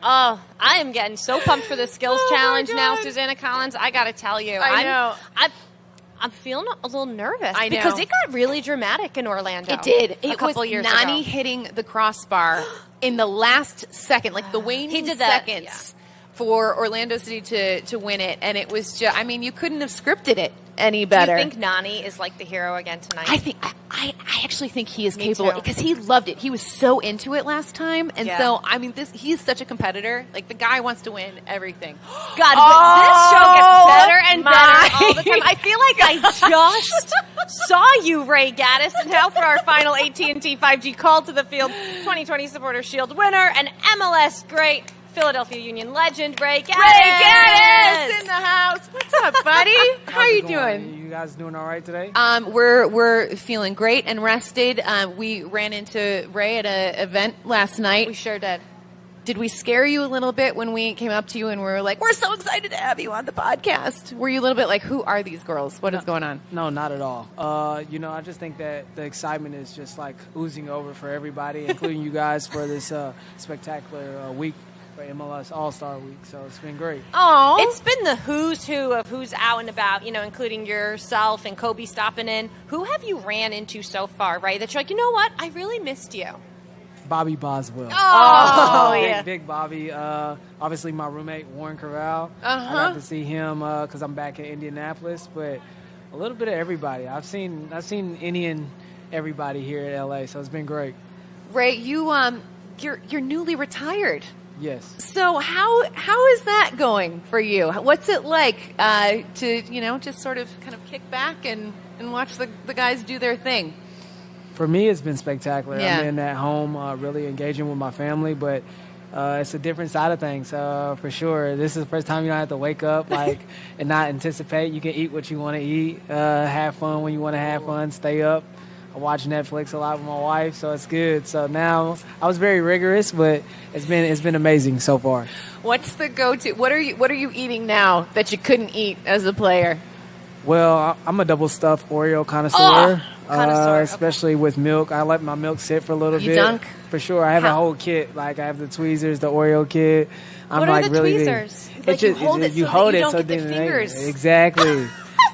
Oh, I am getting so pumped for the Skills Challenge now, Susannah Collins. I got to tell you. I know. I'm feeling a little nervous. I know. Because it got really dramatic in Orlando. It did. A couple years ago. Nani hitting the crossbar in the last second, like the waning seconds for Orlando City to win it. And it was just, you couldn't have scripted it any better. Do you think Nani is like the hero again tonight? I actually think he is capable because he loved it. He was so into it last time, and so he's such a competitor. Like the guy wants to win everything. God, this show gets better and better all the time. I feel like I just saw you, Ray Gaddis. And now for our final AT&T 5G Call to the Field 2020 Supporter Shield winner and MLS great Philadelphia Union legend, Ray Gaddis. Ray Gaddis in the house. What's up, buddy? How are you doing? You guys doing all right today? We're feeling great and rested. We ran into Ray at an event last night. We sure did. Did we scare you a little bit when we came up to you and we were like, we're so excited to have you on the podcast? Were you a little bit like, who are these girls? What is going on? No, not at all. I just think that the excitement is just like oozing over for everybody, including you guys for this spectacular week for MLS All-Star Week. So it's been great. Oh, It's been the who's who of who's out and about, including yourself and Cobi stopping in. Who have you ran into so far, right? That you're like, you know what? I really missed you. Bobby Boswell. Oh, yeah. Big Bobby. Obviously, my roommate, Warren Corral. I got to see him because I'm back in Indianapolis, but a little bit of everybody. I've seen any and everybody here at LA, so it's been great. Ray, you're newly retired. Yes. So how is that going for you? What's it like to just sort of kind of kick back and watch the guys do their thing? For me, it's been spectacular. Yeah. I'm in at home, really engaging with my family, but it's a different side of things, for sure. This is the first time you don't have to wake up and not anticipate. You can eat what you want to eat, have fun when you want to have fun, stay up. I watch Netflix a lot with my wife, so it's good. So now I was very rigorous, but it's been amazing so far. What's the go-to? What are you eating now that you couldn't eat as a player? Well, I'm a double stuffed Oreo connoisseur. Connoisseur, especially with milk. I let my milk sit for a little You bit. dunk? For sure. I have a whole kit. Like I have the tweezers, the Oreo kit. What are the tweezers? Like you hold it so that you don't get the fingers. Exactly.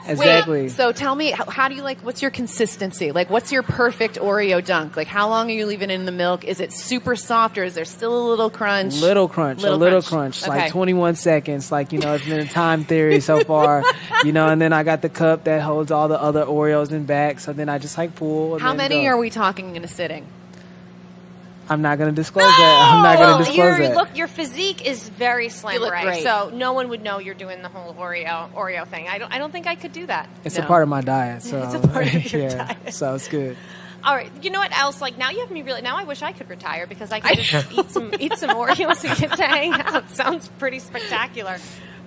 Exactly. Wait, so tell me, how do you what's your consistency? Like, what's your perfect Oreo dunk? Like, how long are you leaving it in the milk? Is it super soft or is there still a little crunch? A little crunch. Okay. Like 21 seconds. Like, it's been a time theory so far. And then I got the cup that holds all the other Oreos in back. So then I just pull. How many are we talking in a sitting? I'm not going to disclose that. I'm not going to disclose that. Look, your physique is very slim, You look right? great. So no one would know you're doing the whole Oreo thing. I don't think I could do that. It's a part of my diet. So It's a part of your diet. So it's good. All right, you know what else? Now you have me really. Now I wish I could retire because I could just eat some Oreos and get to hang out. Sounds pretty spectacular.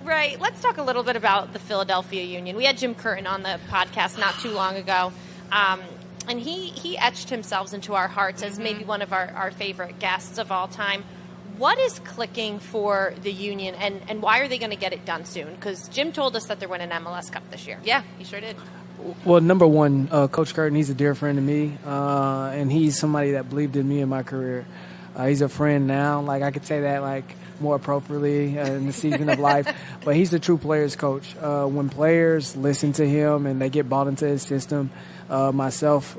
Right. Let's talk a little bit about the Philadelphia Union. We had Jim Curtin on the podcast not too long ago. And he etched himself into our hearts as maybe one of our favorite guests of all time. What is clicking for the Union, and why are they going to get it done soon? Because Jim told us that they're winning MLS Cup this year. Yeah, he sure did. Well, number one, Coach Curtin, he's a dear friend to me, and he's somebody that believed in me in my career. He's a friend now. I could say that, more appropriately in the season of life. But he's a true players coach. When players listen to him and they get bought into his system, myself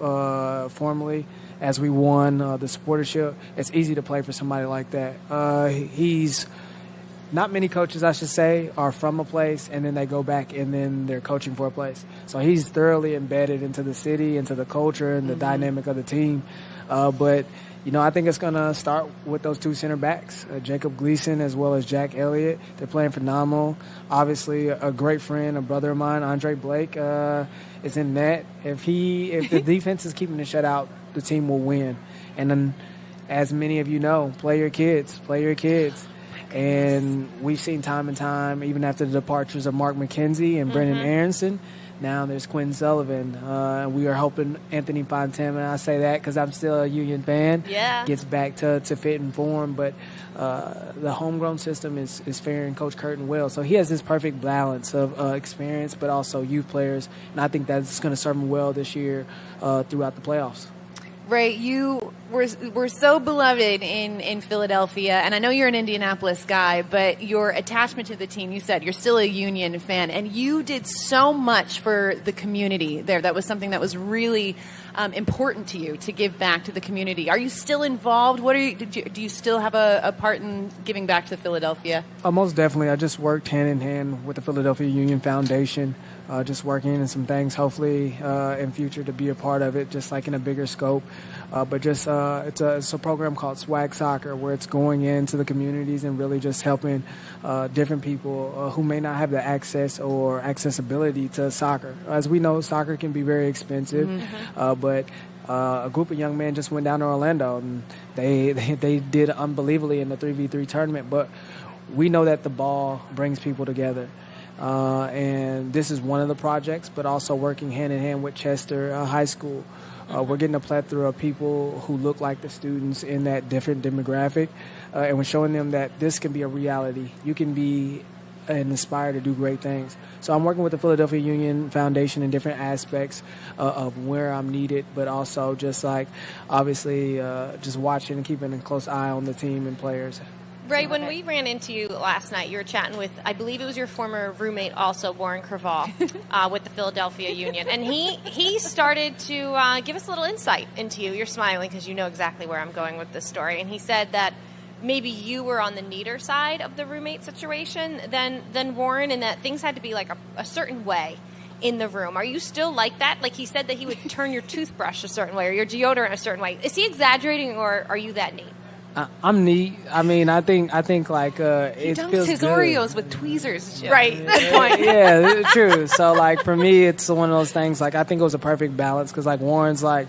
formerly, as we won the supportership, it's easy to play for somebody like that. He's not many coaches, I should say, are from a place and then they go back and then they're coaching for a place. So he's thoroughly embedded into the city, into the culture and the dynamic of the team. But I think it's going to start with those two center backs, Jacob Gleason as well as Jack Elliott. They're playing phenomenal. Obviously, a great friend, a brother of mine, Andre Blake, is in net. If the defense is keeping the shutout, the team will win. And then, as many of you know, play your kids. And we've seen time and time, even after the departures of Mark McKenzie and Brendan Aronson, now there's Quinn Sullivan. We are hoping Anthony Fontana, I say that because I'm still a Union fan, gets back to fit and form. But the homegrown system is faring Coach Curtin well. So he has this perfect balance of experience but also youth players. And I think that's going to serve him well this year throughout the playoffs. Ray, you were so beloved in Philadelphia, and I know you're an Indianapolis guy, but your attachment to the team, you said you're still a Union fan, and you did so much for the community there. That was something that was really important to you to give back to the community? Are you still involved? Do you still have a part in giving back to Philadelphia? Most definitely. I just worked hand in hand with the Philadelphia Union Foundation, just working in some things, hopefully in future to be a part of it, just like in a bigger scope. But just it's a program called Swag Soccer, where it's going into the communities and really just helping different people who may not have the access or accessibility to soccer. As we know, soccer can be very expensive, but a group of young men just went down to Orlando, and they did unbelievably in the 3v3 tournament. But we know that the ball brings people together. And this is one of the projects, but also working hand in hand with Chester High School. We're getting a plethora of people who look like the students in that different demographic, and we're showing them that this can be a reality. You can be and aspire to do great things. So I'm working with the Philadelphia Union Foundation in different aspects of where I'm needed, but also just like obviously just watching and keeping a close eye on the team and players. Ray, when we ran into you last night, you were chatting with, I believe it was your former roommate also, Warren Craval, with the Philadelphia Union. And he started to give us a little insight into you. You're smiling because you know exactly where I'm going with this story. And he said that maybe you were on the neater side of the roommate situation than Warren, and that things had to be like a certain way in the room. Are you still like that? Like he said that he would turn your toothbrush a certain way or your deodorant a certain way. Is he exaggerating, or are you that neat? I'm neat. I mean, I think like he it dunks feels his good. Oreos with tweezers. Jim. Right. Good point. Yeah, true. So like for me, it's one of those things. Like I think it was a perfect balance because like Warren's like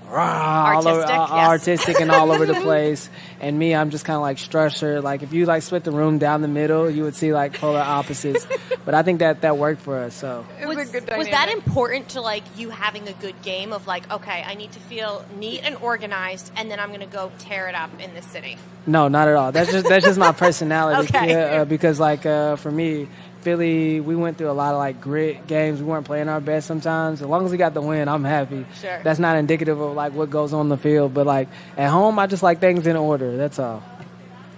artistic and all over the place, and me, I'm just kind of like structured. Like if you like split the room down the middle, you would see like polar opposites. But I think that worked for us. So was that important to like you having a good game of like, okay, I need to feel neat and organized, and then I'm going to go tear it up in the city? No, not at all. That's just my personality. Okay. Yeah, because like for me, Philly, we went through a lot of like grit games. We weren't playing our best sometimes. As long as we got the win, I'm happy. Sure. That's not indicative of like what goes on the field, but like at home, I just like things in order. That's all.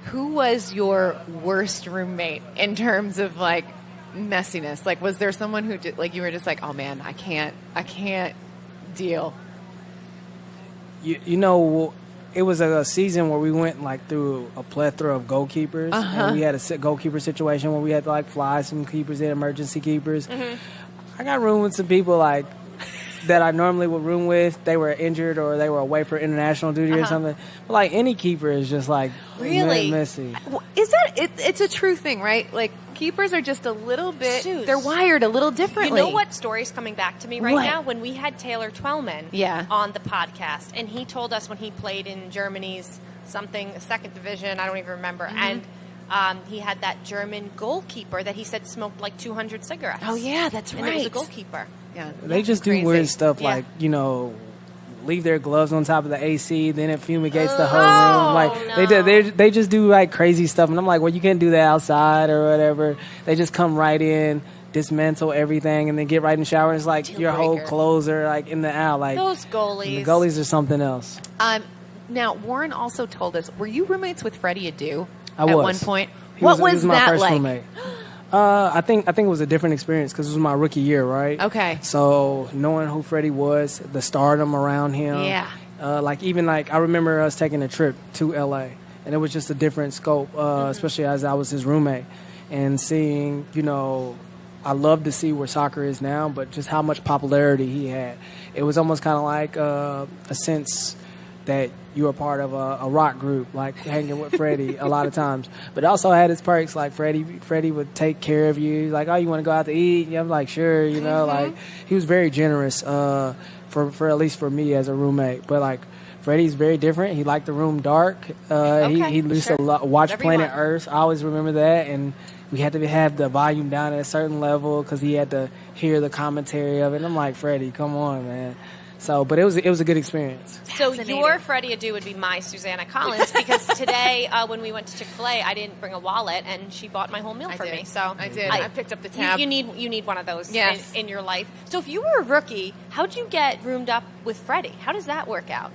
Who was your worst roommate in terms of like messiness? Like, was there someone who did, like you were just like, oh man, I can't deal. You know, it was a season where we went like through a plethora of goalkeepers, and we had a goalkeeper situation where we had to like fly some keepers in, emergency keepers. I got room with some people like that I normally would room with. They were injured or they were away for international duty or something. But like any keeper is just like really messy. Is that it's a true thing, right? Like keepers are just a little bit. Suze. They're wired a little differently. You know what story's coming back to me right now? When we had Taylor Twellman on the podcast, and he told us when he played in Germany's second division, I don't even remember, and he had that German goalkeeper that he said smoked like 200 cigarettes. Oh yeah, that's right. And it was a goalkeeper. Yeah, they just do weird stuff like, you know, leave their gloves on top of the AC, then it fumigates the whole room. Like they just do like crazy stuff, and I'm like, well, you can't do that outside or whatever. They just come right in, dismantle everything, and then get right in the shower. It's like your whole clothes are like in the aisle. Like those goalies. The goalies are something else. Now Warren also told us, were you roommates with Freddy Adu at one point? He was that my first like? Roommate. I think it was a different experience because it was my rookie year, right? Okay. So knowing who Freddie was, the stardom around him. Yeah. I remember us taking a trip to LA, and it was just a different scope, especially as I was his roommate, and seeing, you know, I love to see where soccer is now, but just how much popularity he had. It was almost kind of like a sense that you were part of a rock group, like hanging with Freddie a lot of times. But it also had its perks, like Freddie would take care of you. Like, oh, you want to go out to eat? Yeah, I'm like, sure, you know. Like, he was very generous for at least for me as a roommate. But, like, Freddie's very different. He liked the room dark. He used to watch Planet Earth. I always remember that. And we had to have the volume down at a certain level because he had to hear the commentary of it. And I'm like, Freddie, come on, man. So, but it was a good experience. So your Freddy Adu would be my Susannah Collins, because today when we went to Chick-fil-A, I didn't bring a wallet, and she bought my whole meal for me. So I did. I picked up the tab. You need one of those in your life. So if you were a rookie, how'd you get roomed up with Freddie? How does that work out?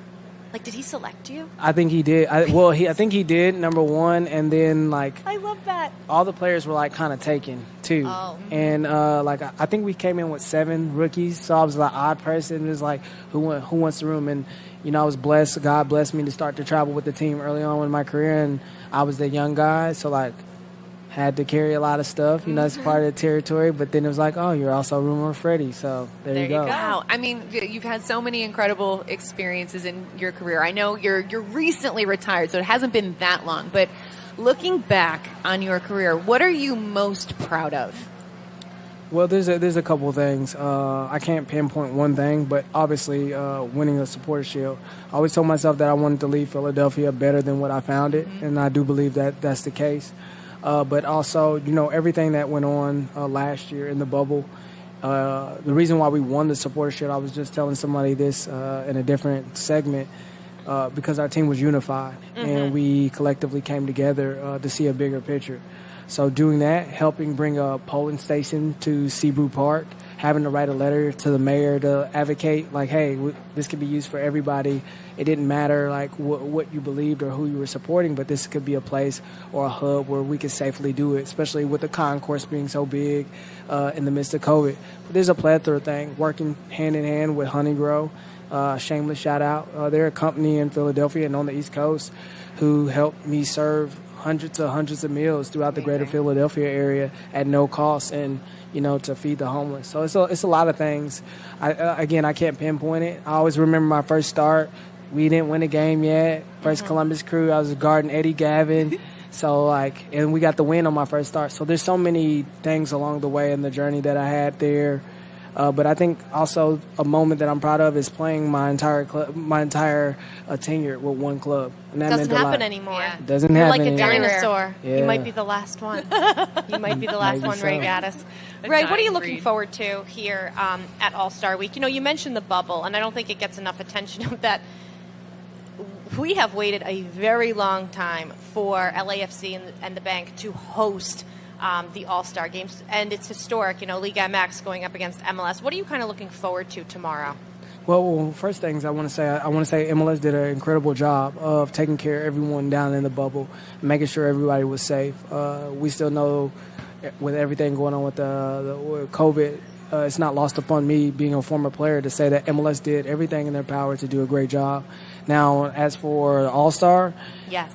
Like, did he select you? I think he did. I think he did, number one, and then like I love that. all the players were like kind of taken too. Oh. And like I think we came in with 7 rookies, so I was the odd person. It was like who wants the room, and I was blessed. God blessed me to start to travel with the team early on in my career, and I was the young guy, so like had to carry a lot of stuff. That's part of the territory. But then it was like, oh, you're also room with Freddy, so there you go. Wow. I mean, you've had so many incredible experiences in your career. I know you're recently retired, so it hasn't been that long. But looking back on your career, what are you most proud of? Well, there's a couple of things. I can't pinpoint one thing, but obviously winning the Supporter Shield. I always told myself that I wanted to leave Philadelphia better than what I found it, and I do believe that that's the case. But also, everything that went on last year in the bubble, the reason why we won the Supporter Shield, I was just telling somebody this in a different segment, because our team was unified and we collectively came together to see a bigger picture. So doing that, helping bring a polling station to Seabrew Park, having to write a letter to the mayor to advocate, like, hey, this could be used for everybody. It didn't matter, like, what you believed or who you were supporting, but this could be a place or a hub where we could safely do it, especially with the concourse being so big in the midst of COVID. But there's a plethora of things, working hand-in-hand with Honeygrow. Shameless shout-out. They're a company in Philadelphia and on the East Coast who helped me serve hundreds of meals throughout the greater Philadelphia area at no cost, and to feed the homeless. So it's a lot of things. I can't pinpoint it. I always remember my first start. We didn't win a game yet. First Columbus Crew, I was guarding Eddie Gavin. So and we got the win on my first start. So there's so many things along the way in the journey that I had there. But I think also a moment that I'm proud of is playing my entire tenure with one club, and that Doesn't meant a happen lot. anymore. Yeah. Doesn't You're happen like a anymore. dinosaur. Yeah. You might be the last one. You might be the last Maybe one, so. Ray Gaddis. Ray, what are you looking forward to here at All-Star Week? You mentioned the bubble, and I don't think it gets enough attention of that. We have waited a very long time for LAFC and the Bank to host the All-Star Games, and it's historic. Liga MX going up against MLS. What are you kind of looking forward to tomorrow? Well, first things I want to say MLS did an incredible job of taking care of everyone down in the bubble, making sure everybody was safe. We still know with everything going on with with COVID, it's not lost upon me, being a former player, to say that MLS did everything in their power to do a great job. Now, as for the All-Star, Yes.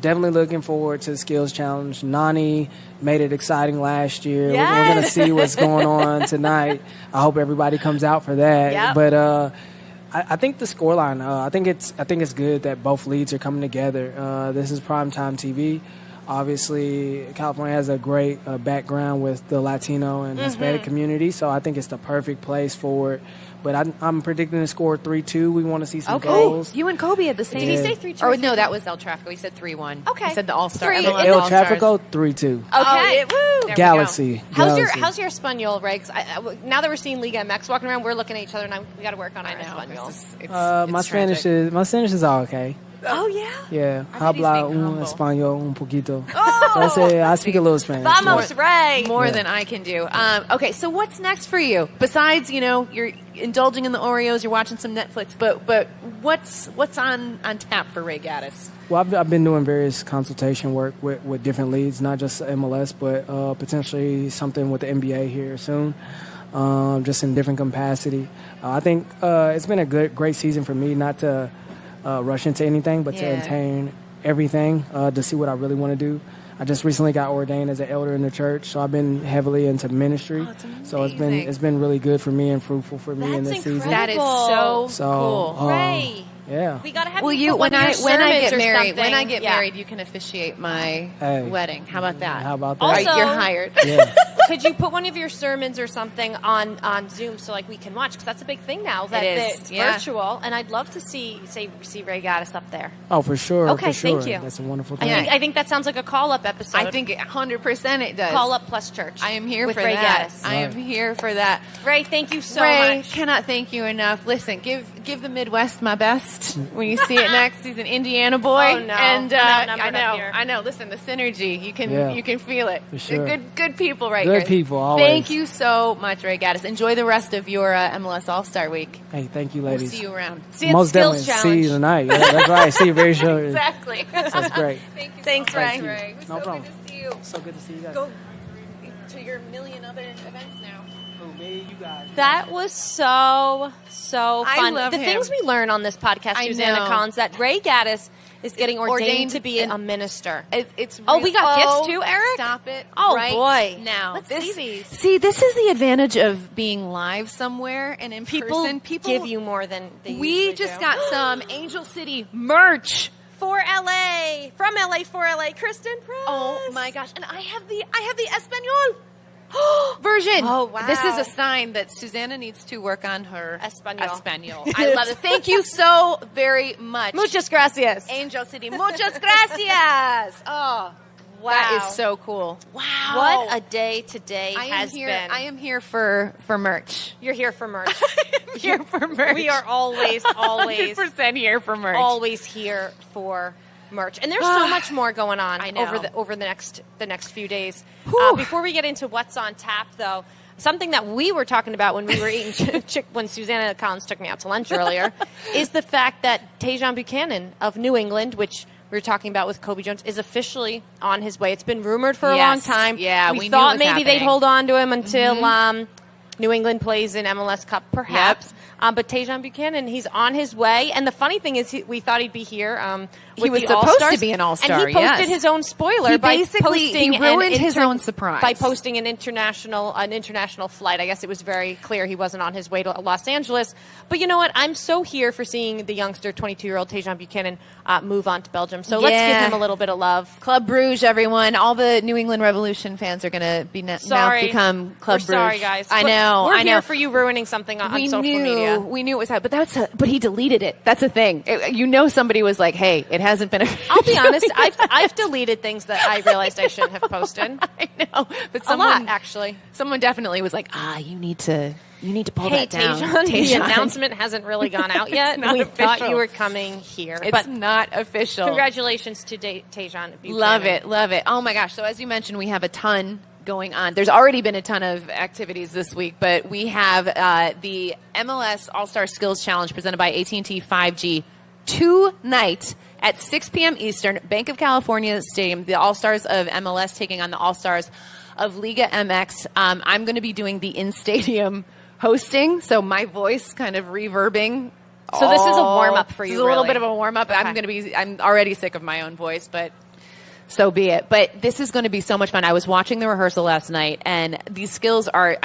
definitely looking forward to the Skills Challenge. Nani made it exciting last year. Yes. We're going to see what's going on tonight. I hope everybody comes out for that. Yep. But I think the scoreline. I think it's good that both leagues are coming together. This is primetime TV. Obviously, California has a great background with the Latino and Hispanic community, so I think it's the perfect place for it. But I'm predicting the score 3-2. We want to see some goals. You and Kobe had the same. Did he say 3-2? Or no, that was El Tráfico. He said 3-1. Okay. He said the All-Star. Three. MLS El All-Stars. Tráfico 3-2. Okay. Woo! There we Galaxy. How's your Espanol, Ray? 'Cause now that we're seeing Liga MX walking around, we're looking at each other, and we got to work on our Espanol. My Spanish is all okay. Oh, yeah? Yeah, I bet he's habla being un humble. español un poquito. Oh! I speak a little Spanish. Vamos, Ray! More than I can do. Okay, so what's next for you? Besides, you're indulging in the Oreos, you're watching some Netflix, but what's on tap for Ray Gaddis? Well, I've been doing various consultation work with different leagues, not just MLS, but potentially something with the NBA here soon, just in different capacity. I think it's been a great season for me, not to rush into anything, but to attain everything, to see what I really want to do. I just recently got ordained as an elder in the church, so I've been heavily into ministry. So it's been really good for me and fruitful for me in this season. That is so cool. Ray! Yeah. We gotta have Well, you put when one of I your sermons or get something. married, you can officiate my wedding. How about that? How about that? Also- You're hired. Yeah. Could you put one of your sermons or something on Zoom so we can watch? Because that's a big thing now. That It is, it's yeah. virtual, and I'd love to see Ray Gaddis up there. Oh, for sure. Okay, for sure. thank you. That's a wonderful thing. I think that sounds like a call-up episode. I think 100% it does. Call Up Plus Church. I am here with for Ray that. Gaddis. I am here for that. Ray, thank you so Ray, much. cannot thank you enough. Listen, give the Midwest my best when you see it next. He's an Indiana boy. Oh, no. And I know. Listen, the synergy, you can feel it. For sure. Good people right Good here. people, always. Thank you so much, Ray Gaddis. Enjoy the rest of your MLS All-Star Week. Hey, thank you, We'll ladies. see you around. See you at Most Skills definitely. Challenge. See you tonight. Yeah, that's right. See you very soon. Exactly. That's great. Thank you. Thanks, so much, Ray. Ray. It was No so problem. good to see you. So good to see you guys. Go to your million other events now. You guys. That was so I fun. love the him. things we learn on this podcast, I Susanna know. Collins, that Ray Gaddis is getting ordained to be and- a minister. It's Oh, we got gifts too, Eric? Stop it. Oh, right boy. now. Let's see these. See, this is the advantage of being live somewhere and in person. People give you more than they We usually just do. got some Angel City merch. for LA, from LA for LA, Christen Press. Oh my gosh! And I have the Espanol version. Oh, wow. This is a sign that Susannah needs to work on her Espanol. I love it. Thank you so very much. Muchas gracias. Angel City. Muchas gracias. Oh, Wow. that is so cool. Wow. What a day today has been. I am here for merch. You're here for merch. Here for merch. We are always 100% here for merch. always here for merch. And there's so much more going on I know. over the next few days. Whew. Before we get into what's on tap, though, something that we were talking about when we were eating when Susannah Collins took me out to lunch earlier is the fact that Tajon Buchanan of New England, which we were talking about with Cobi Jones, is officially on his way. It's been rumored for a long Yes. time. Yeah, we we knew thought it was maybe they'd happening. hold on to him until New England plays in MLS Cup, perhaps. Yep. But Tajon Buchanan, he's on his way. And the funny thing is, we thought he'd be here. He was the supposed All-Stars, to be an All-Star, and he posted yes. his own spoiler He by basically- posting he ruined an his own surprise. by posting an international flight. I guess it was very clear he wasn't on his way to Los Angeles. But you know what? I'm so here for seeing the youngster, 22-year-old Tajon Buchanan, move on to Belgium. So let's give Yeah. him a little bit of love. Club Bruges, everyone. All the New England Revolution fans are going to be now become Club We're Bruges. sorry, guys. I But know. We're I know. here for you ruining something on social media. We knew it was happening, but he deleted it. That's a thing. Somebody was like, "Hey, it hasn't been." I'll be honest. I've deleted things that I realized I shouldn't have posted. I know, but A lot, actually. Someone definitely was like, you need to pull Hey, that down. Tajon, the Tajon. announcement hasn't really gone out yet. Not We thought official. you were coming here. It's but not official. congratulations to Tajon Buchanan. Love it. Oh my gosh. So as you mentioned, we have a ton going on. There's already been a ton of activities this week, but we have the MLS All-Star Skills Challenge presented by AT&T 5G tonight at 6 p.m. Eastern, Bank of California Stadium. The All-Stars of MLS taking on the All-Stars of Liga MX. I'm going to be doing the in-stadium hosting, so my voice kind of reverbing. So this is a warm-up for you, This is a little really? bit of a warm-up. Okay. I'm already sick of my own voice, but so be it. But this is going to be so much fun. I was watching the rehearsal last night, and these skills are,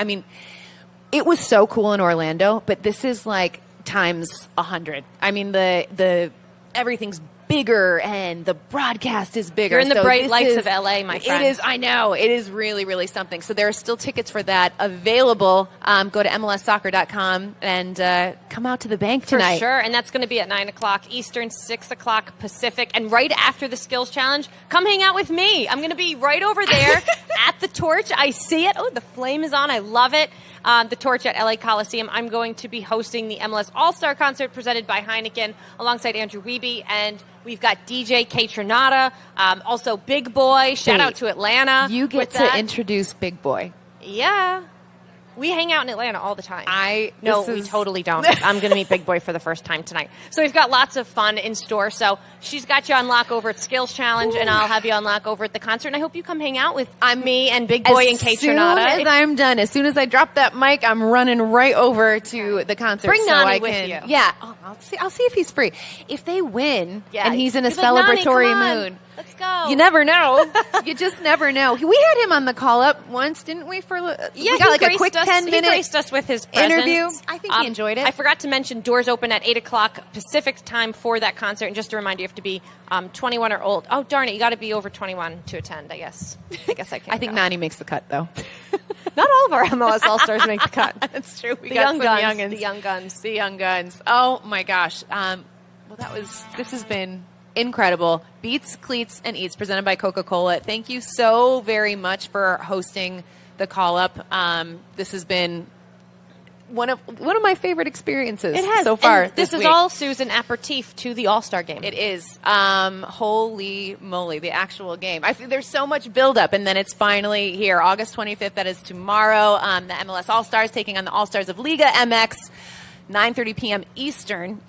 it was so cool in Orlando, but this is like times 100. The everything's bigger and the broadcast is bigger. You're in the So bright this lights is- of LA, my friend. It is, I know. It is really, really something. So there are still tickets for that available. Go to MLSsoccer.com and come out to the bank tonight. For sure, and that's going to be at 9 o'clock Eastern, 6 o'clock Pacific. And right after the Skills Challenge, come hang out with me. I'm going to be right over there at the Torch. I see it. Oh, the flame is on. I love it. The Torch at LA Coliseum. I'm going to be hosting the MLS All-Star Concert presented by Heineken alongside Andrew Wiebe. And we've got DJ K. Trinata, also Big Boy. Shout Wait, out to Atlanta. You get with to that. introduce Big Boy. Yeah. We hang out in Atlanta all the time. this we is- totally don't. I'm going to meet Big Boy for the first time tonight. So we've got lots of fun in store. So she's got you on lock over at Skills Challenge, and I'll have you on lock over at the concert. And I hope you come hang out with me and Big Boy and Kate Trinata. As I'm done, as soon as I drop that mic, I'm running right over to the concert. Bring so Nani I with can, you. Yeah, I'll see if he's free. If they win and he's in a Be like, "Nani, celebratory come on. mood. Let's go. You never know. You just never know. We had him on the call up once, didn't we? Yeah, we got like a quick He 10-minute graced us with his presence. interview. I think he enjoyed it. I forgot to mention doors open at 8 o'clock Pacific time for that concert. And just a reminder, you have to be 21 or old. Oh, darn it. You got to be over 21 to attend, I guess. I can't I think go. Nani makes the cut, though. Not all of our MLS All-Stars make the cut. That's true. We The got young some guns. youngins. The young guns. The young guns. Oh my gosh. This has been incredible. Beats, Cleats, and Eats presented by Coca-Cola. Thank you so very much for hosting the call up. This has been one of my favorite experiences It has so far. And this is week. all, Susan, aperitif to the All-Star Game. It is. Holy moly, the actual game. I feel there's so much buildup, and then it's finally here. August 25th, that is tomorrow. The MLS All-Stars taking on the All-Stars of Liga MX. 9:30 p.m. Eastern,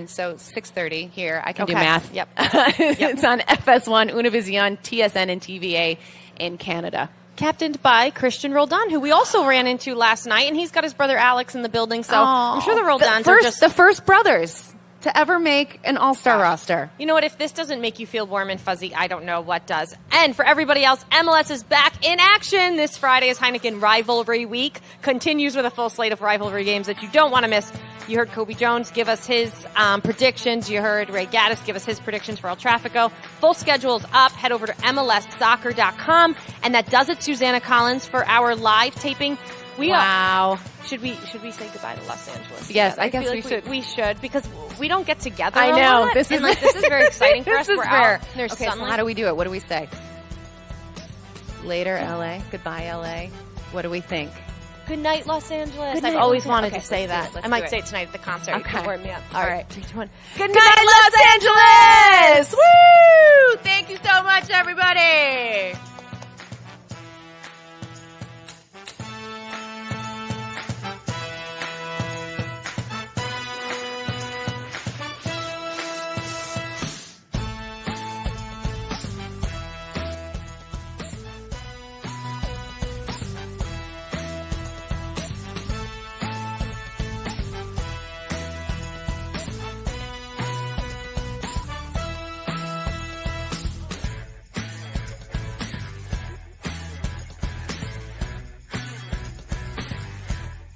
so 6:30 here. I can do math. Yep. It's on FS1, Univision, TSN, and TVA in Canada. Captained by Christen Roldan, who we also ran into last night, and he's got his brother Alex in the building, so I'm sure the Roldans are just... The first brothers to ever make an All-Star roster. You know what? If this doesn't make you feel warm and fuzzy, I don't know what does. And for everybody else, MLS is back in action. This Friday is Heineken Rivalry Week. Continues with a full slate of rivalry games that you don't want to miss. You heard Cobi Jones give us his predictions. You heard Ray Gaddis give us his predictions for El Tráfico. Full schedule's up. Head over to MLSsoccer.com. And that does it, Susannah Collins, for our live taping. Wow. Should we say goodbye to Los Angeles? Yes, I guess feel we like should. We should, because we don't get together. I a know. lot, This and, is this is very exciting for us. This is We're rare. out. There's Okay, so sunlight. how do we do it? What do we say? Later, LA. Goodbye, LA. What do we think? Good night, Los Angeles. Good night, I've always Los wanted Angeles. to say Okay, let's that. do it. I Let's might do it. say it tonight at the concert. Okay. You can warm me up. All right. 3, 2, 1. Good night, Los Angeles! Woo! Thank you so much, everybody.